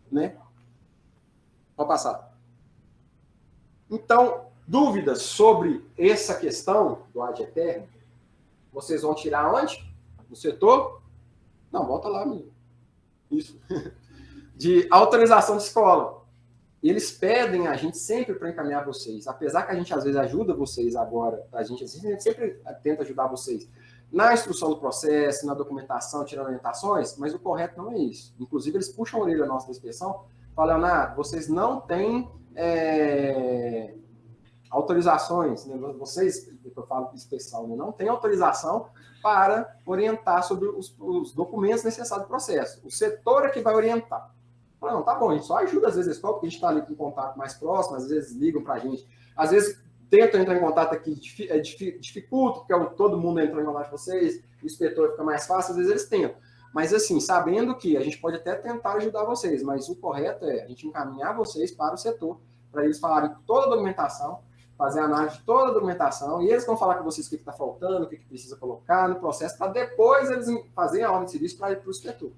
né? Pode passar. Então, dúvidas sobre essa questão do ad eternum, vocês vão tirar onde? No setor? Não, volta lá, menino. Isso. De autorização de escola. Eles pedem a gente sempre para encaminhar vocês, apesar que a gente às vezes ajuda vocês agora, a gente sempre tenta ajudar vocês na instrução do processo, na documentação, tirando orientações, mas o correto não é isso. Inclusive, eles puxam a orelha nossa da inspeção, falando, vocês não têm autorizações, né? Vocês, eu falo especial, né? Não tem autorização para orientar sobre os documentos necessários do processo. O setor é que vai orientar. Não, tá bom, a gente só ajuda às vezes a escola, porque a gente está ali com contato mais próximo, às vezes ligam para a gente, às vezes tentam entrar em contato aqui, dificulta, porque todo mundo entrou em contato com vocês, o inspetor fica mais fácil, às vezes eles tentam. Mas assim, sabendo que a gente pode até tentar ajudar vocês, mas o correto é a gente encaminhar vocês para o setor, para eles falarem toda a documentação, fazer a análise de toda a documentação, e eles vão falar com vocês o que está faltando, o que precisa colocar no processo, para depois eles fazerem a ordem de serviço para ir para o inspetor.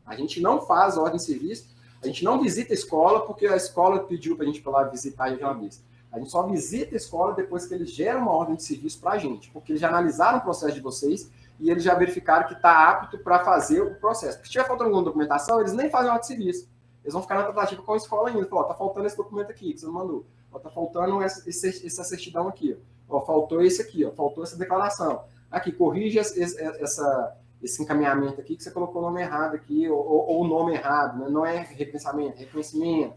A gente não faz ordem de serviço, a gente não visita a escola, porque a escola pediu para a gente ir lá visitar de uma vez. A gente só visita a escola depois que eles geram uma ordem de serviço para a gente, porque eles já analisaram o processo de vocês e eles já verificaram que está apto para fazer o processo. Porque se tiver faltando alguma documentação, eles nem fazem ordem de serviço. Eles vão ficar na tratativa com a escola ainda. Falam, tá faltando esse documento aqui que você não mandou. Tá faltando essa certidão aqui. Faltou esse aqui, faltou essa declaração. Aqui, corrige esse encaminhamento aqui que você colocou o nome errado aqui, ou o nome errado, né? Não é reconhecimento, é reconhecimento.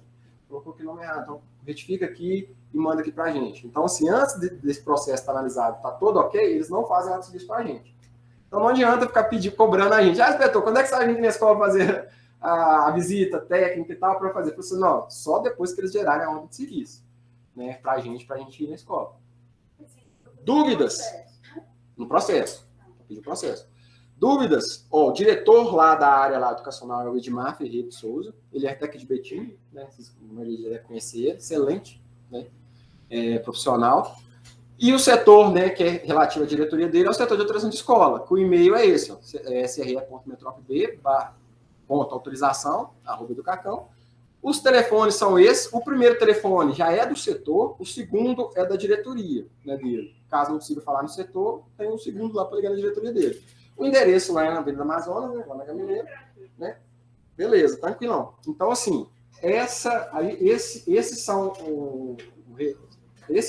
Colocou aqui o nome errado. Então, retifica aqui e manda aqui pra gente. Então, assim, antes desse processo estar analisado, tá todo ok, eles não fazem nada disso pra gente. Então, não adianta ficar cobrando a gente. Inspetor, quando é que sai a gente na escola fazer a visita técnica e tal para fazer? Eu falei, não, só depois que eles gerarem a ordem de serviço, né? Pra gente ir na escola. Dúvidas? No processo. Pedir o processo. Dúvidas? O diretor lá da área lá, educacional é o Edmar Ferreira de Souza. Ele é arquiteto de Betim, né? Vocês devem conhecer ele. Excelente, né? Profissional. E o setor, né, que é relativo à diretoria dele, é o setor de autorização de escola, que o e-mail é esse, sre.metropb.autorização@educacão. Os telefones são esses. O primeiro telefone já é do setor, o segundo é da diretoria, né, dele. Caso não consiga falar no setor, tem um segundo lá para ligar na diretoria dele. O endereço lá é na Avenida Amazonas, né, lá na Gamineira, né? Beleza, tranquilão. Então, assim, esse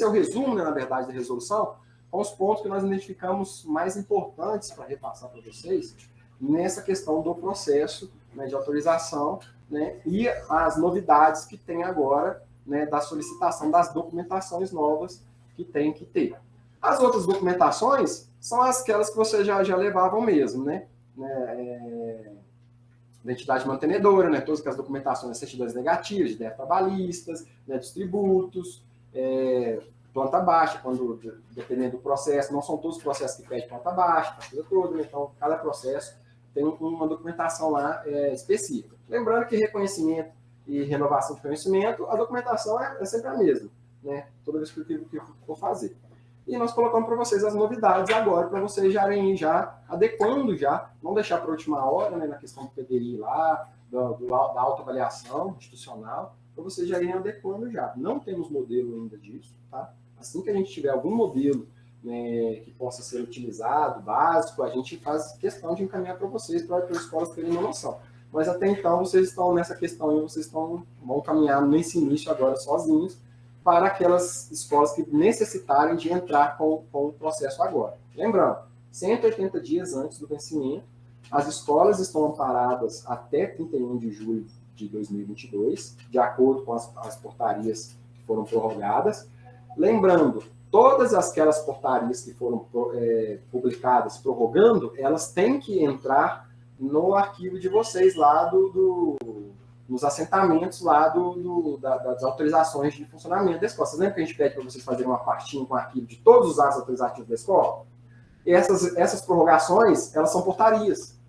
é o resumo, né, na verdade, da resolução, com os pontos que nós identificamos mais importantes para repassar para vocês nessa questão do processo, né, de autorização, né, e as novidades que tem agora, né, da solicitação das documentações novas que tem que ter. As outras documentações são aquelas que vocês já levavam mesmo, né? Identidade mantenedora, né, todas as documentações, certidões negativas, de débitos trabalhistas, né, dos tributos, planta baixa, quando, dependendo do processo, não são todos os processos que pedem planta baixa, a coisa toda, né? Então cada processo tem uma documentação lá específica. Lembrando que reconhecimento e renovação de conhecimento, a documentação é sempre a mesma, né? Toda vez que eu for fazer. e nós colocamos para vocês as novidades agora, para vocês já irem já adequando já, não deixar para a última hora, né, na questão do PDI lá, da autoavaliação institucional, para vocês já irem adequando já. Não temos modelo ainda disso, tá? Assim que a gente tiver algum modelo, né, que possa ser utilizado, básico, a gente faz questão de encaminhar para vocês, para as escolas terem uma noção. Mas até então, vocês estão nessa questão e vocês vão caminhar nesse início agora sozinhos para aquelas escolas que necessitarem de entrar com o processo agora. Lembrando, 180 dias antes do vencimento, as escolas estão amparadas até 31 de julho de 2022, de acordo com as portarias que foram prorrogadas. Lembrando, todas aquelas portarias que foram publicadas prorrogando, elas têm que entrar no arquivo de vocês lá nos assentamentos lá das autorizações de funcionamento da escola. Vocês lembram que a gente pede para vocês fazerem uma pastinha com o arquivo de todos os atos autorizativos da escola? E essas prorrogações, elas são portarias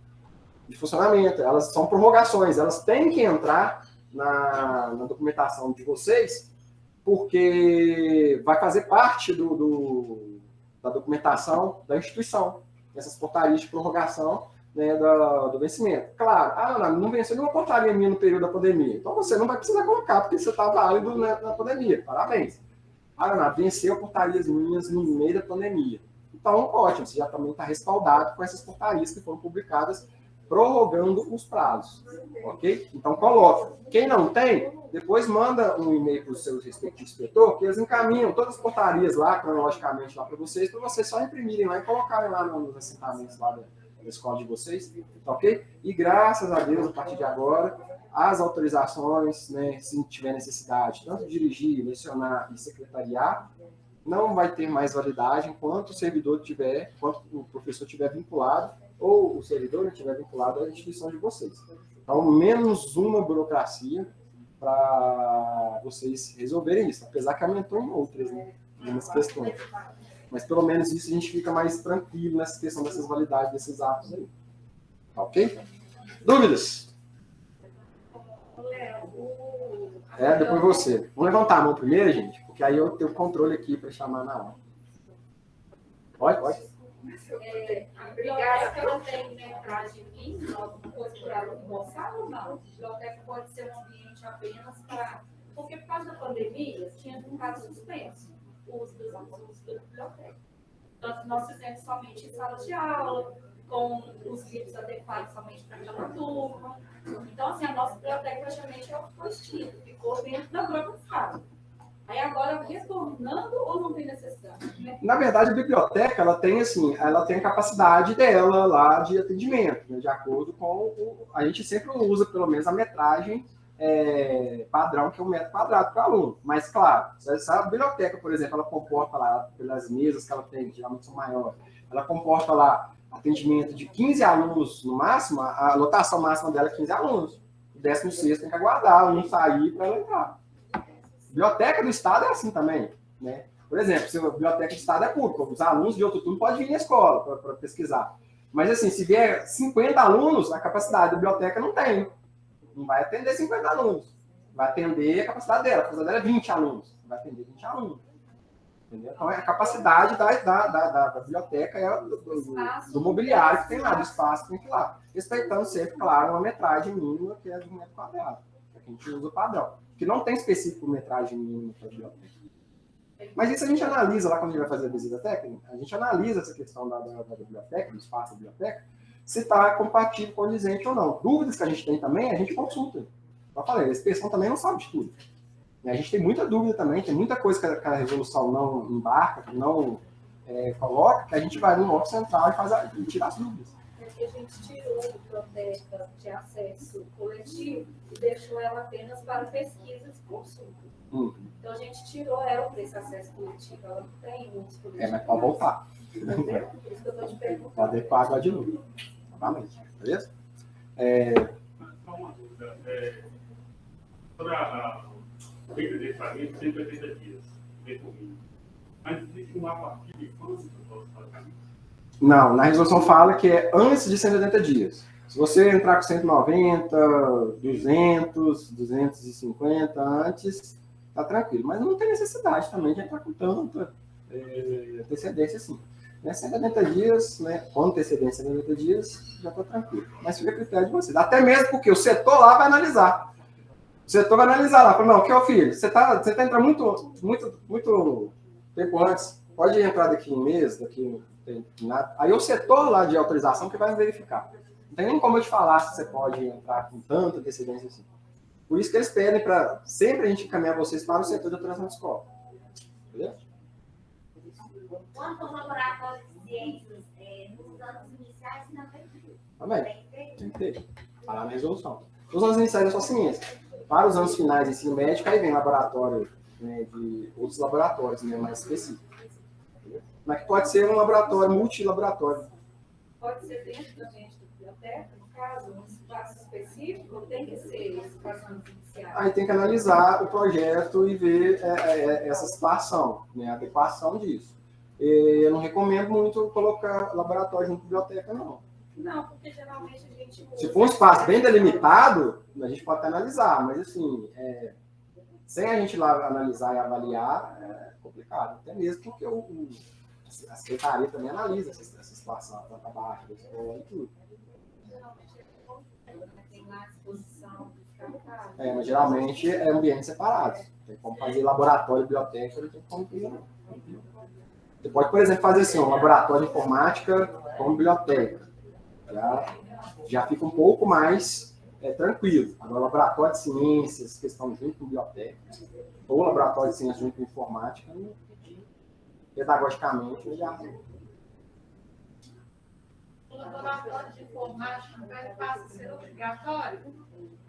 de funcionamento, elas são prorrogações, elas têm que entrar na documentação de vocês, porque vai fazer parte da documentação da instituição, essas portarias de prorrogação, né, do vencimento. Claro, não venceu nenhuma portaria minha no período da pandemia, então você não vai precisar colocar, porque você está válido na pandemia, parabéns. Venceu portarias minhas no meio da pandemia. Então, ótimo, você já também está respaldado com essas portarias que foram publicadas prorrogando os prazos, ok? Então, coloca. Quem não tem, depois manda um e-mail para o seu respectivo inspetor, que eles encaminham todas as portarias lá, cronologicamente, lá para vocês só imprimirem lá e colocarem lá nos assentamentos lá da escola de vocês, ok? E graças a Deus, a partir de agora, as autorizações, né, se tiver necessidade, tanto de dirigir, lecionar e secretariar, não vai ter mais validade enquanto o servidor tiver, enquanto o professor estiver vinculado, ou o servidor estiver vinculado à instituição de vocês. Então, menos uma burocracia para vocês resolverem isso, apesar que aumentou em outras, né, algumas questões. Mas pelo menos isso a gente fica mais tranquilo nessa questão dessas validades desses atos aí. Tá ok? Dúvidas? Depois você. Vamos levantar a mão primeiro, gente, porque aí eu tenho o controle aqui para chamar na aula. Pode?
Obrigada, que eu não tenho metragem mínima, alguma coisa por aluno moçado ou não? A biblioteca pode ser um ambiente apenas para... Porque por causa da pandemia, tinha ficado suspenso o uso da biblioteca. Então, nós fizemos somente em sala de aula, com os livros adequados somente para aquela turma. Então, assim, a nossa biblioteca praticamente foi extinta, ficou dentro da própria sala. Aí agora, retornando ou não tem necessidade? Né?
Na verdade, a biblioteca, ela tem a capacidade dela lá de atendimento, né, de acordo com a gente sempre usa, pelo menos, a metragem padrão, que é 1 metro quadrado para aluno. Mas, claro, essa biblioteca, por exemplo, ela comporta lá, pelas mesas que ela tem, que geralmente são maiores, ela comporta lá atendimento de 15 alunos no máximo, a lotação máxima dela é 15 alunos. O 16º tem que aguardar, um sair para ela entrar. Biblioteca do Estado é assim também, né? Por exemplo, se a biblioteca do Estado é pública, os alunos de outro turno podem vir na escola para pesquisar. Mas, assim, se vier 50 alunos, a capacidade da biblioteca não tem. Não vai atender 50 alunos. Vai atender a capacidade dela. A capacidade dela é 20 alunos. Vai atender 20 alunos. Entendeu? Então, a capacidade da biblioteca é do mobiliário que tem lá, do espaço que tem que lá. Respeitando sempre, claro, uma metragem mínima, que é de 1 metro quadrado. Que a gente usa o padrão. Que não tem específico metragem mínima para a biblioteca. Mas isso a gente analisa lá quando a gente vai fazer a visita técnica. A gente analisa essa questão da biblioteca, do espaço da biblioteca, se está compatível, condizente ou não. Dúvidas que a gente tem também, a gente consulta. Eu falei, a inspeção também não sabe de tudo. E a gente tem muita dúvida também, tem muita coisa que a resolução não embarca, que não coloca, que a gente vai no bloco central e tira as dúvidas.
Porque a gente tirou a biblioteca de acesso coletivo e deixou ela apenas para pesquisas e consulta. Então a gente tirou ela para esse acesso coletivo, ela não tem muitos coletivos.
Mas pode voltar.
Por isso que eu estou te perguntando.
Pode adequar agora de novo. Novamente, beleza?
Só uma dúvida. Para o credenciamento, 180 dias, recorrido. Mas existe um partir de quanto eu posso fazer?
Não, na resolução fala que é antes de 180 dias. Se você entrar com 190, 200, 250 antes, tá tranquilo. Mas não tem necessidade também de entrar com tanto. antecedência, sim. Né, 180 dias, né, com antecedência de 90 dias, já está tranquilo. Mas fica a critério de vocês. Até mesmo porque o setor lá vai analisar. O setor vai analisar lá. Fala, não, que é o filho, você tá entrando muito tempo antes. Pode entrar daqui um mês, daqui nada. Aí o setor lá de autorização que vai verificar. Não tem nem como eu te falar se você pode entrar com tanta antecedência assim. Por isso que eles pedem para sempre a gente encaminhar vocês para o setor de autorização de escola. Entendeu?
Quanto ao laboratório de ciências, nos anos iniciais, não tem que ter.
Também. Tem que ter. Está lá na resolução. Os anos iniciais é só ciência. Para os anos finais de ensino médico, aí vem laboratório, né, de outros laboratórios, né, mais específicos. Mas que pode ser um laboratório, multilaboratório.
Pode ser dentro da mente da biblioteca, no caso, um espaço específico, ou tem que ser espaços iniciais?
Aí tem que analisar o projeto e ver essa situação, né, a adequação disso. Eu não recomendo muito colocar laboratório junto com biblioteca, não.
Não, porque geralmente a gente...
Se for um espaço bem delimitado, a gente pode até analisar, mas assim, sem a gente lá analisar e avaliar, é complicado. Até mesmo porque a secretaria também analisa essa situação, a planta baixa, da escola e tudo.
Tem lá a disposição de ficar
Mas geralmente é ambientes separados. Tem como fazer laboratório e biblioteca, não tem como fazer, não. Você pode, por exemplo, fazer assim, um laboratório de informática com biblioteca. Já fica um pouco mais tranquilo. Agora, laboratório de ciências, que estão junto com biblioteca, ou laboratório de ciências junto com informática, pedagogicamente, já...
O laboratório de informática passa a ser obrigatório?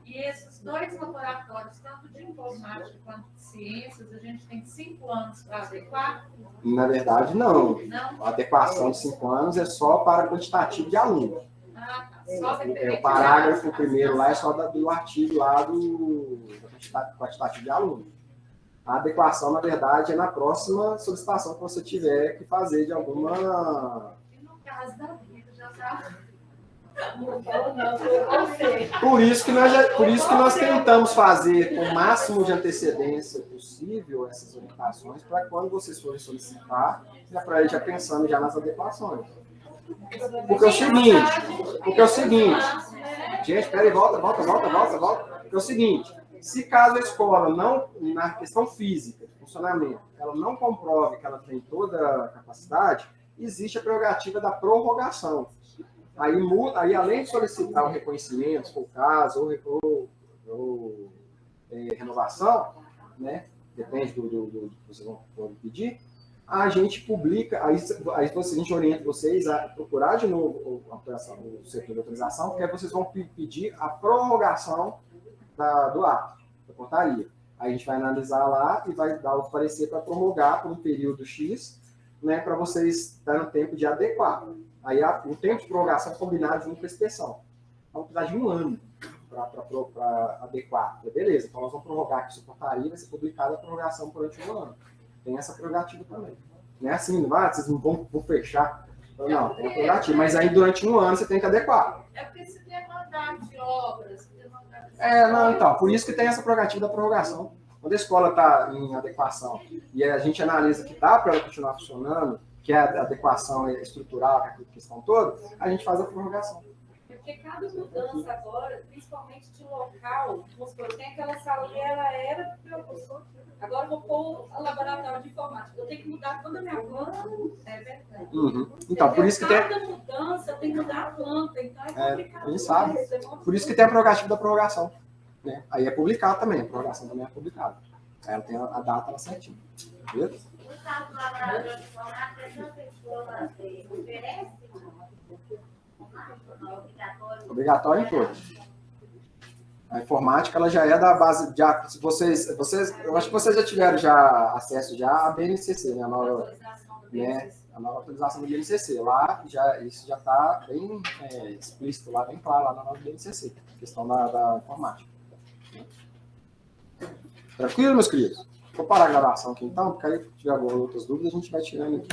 E esses dois laboratórios, tanto de informática quanto de ciências, a gente tem 5 anos para adequar?
Na verdade, não.
Não?
A adequação de 5 anos é só para quantitativo de alunos.
Ah, tá. Só referente
O parágrafo primeiro lá é só do artigo lá do quantitativo de alunos. A adequação, na verdade, é na próxima solicitação que você tiver que fazer de alguma...
E no caso da vida, já está...
Por isso que nós tentamos fazer com o máximo de antecedência possível essas orientações para quando vocês forem solicitar, já pensando já nas adequações. Porque é o seguinte, gente, peraí, volta. Porque é o seguinte, se caso a escola não, na questão física, de funcionamento, ela não comprove que ela tem toda a capacidade, existe a prerrogativa da prorrogação. Aí, além de solicitar o reconhecimento, se for o caso, ou renovação, né? Depende do que vocês vão pedir, a gente publica, aí a gente orienta vocês a procurar de novo o setor de autorização, porque aí vocês vão pedir a prorrogação do ato, da portaria. Aí a gente vai analisar lá e vai dar o parecer para prorrogar por um período X, né, para vocês darem tempo de adequar. Aí o tempo de prorrogação é combinado junto com a inspeção. Vamos precisar de 1 ano para adequar. Beleza, então nós vamos prorrogar aqui essa portaria, vai ser publicada a prorrogação durante 1 ano. Tem essa prerrogativa também. Não é assim, vocês não vão fechar. Não, tem a prerrogativa. Mas aí durante 1 ano você tem que adequar.
É porque se demandar de obras...
Então, por isso que tem essa prerrogativa da prorrogação. Quando a escola está em adequação e a gente analisa que dá para ela continuar funcionando, que é a adequação estrutural, a questão toda, a gente faz a prorrogação.
Porque cada mudança agora, principalmente de local, vamos supor, tem aquela sala ali, ela era do meu professor, agora eu vou pôr o laboratório de informática. Eu tenho que mudar toda a minha planta, é verdade.
Então, por isso que tem...
Cada mudança eu tenho que mudar a planta, então é complicado.
A gente sabe. Por isso que tem a prerrogativa da prorrogação. Né? Aí é publicado também, a prorrogação também é publicada. Aí ela tem a data lá certinha. Beleza?
No caso do laboratório de informática, essa escola oferece
obrigatório em todos. A informática ela já é da base de se vocês, eu acho que vocês já tiveram acesso à BNCC, né? A nova atualização do BNCC. Lá isso já está bem explícito, lá bem claro lá na nova BNCC, a questão da informática. Tranquilo, meus queridos? Vou parar a gravação aqui então, porque aí se tiver algumas outras dúvidas a gente vai tirando aqui.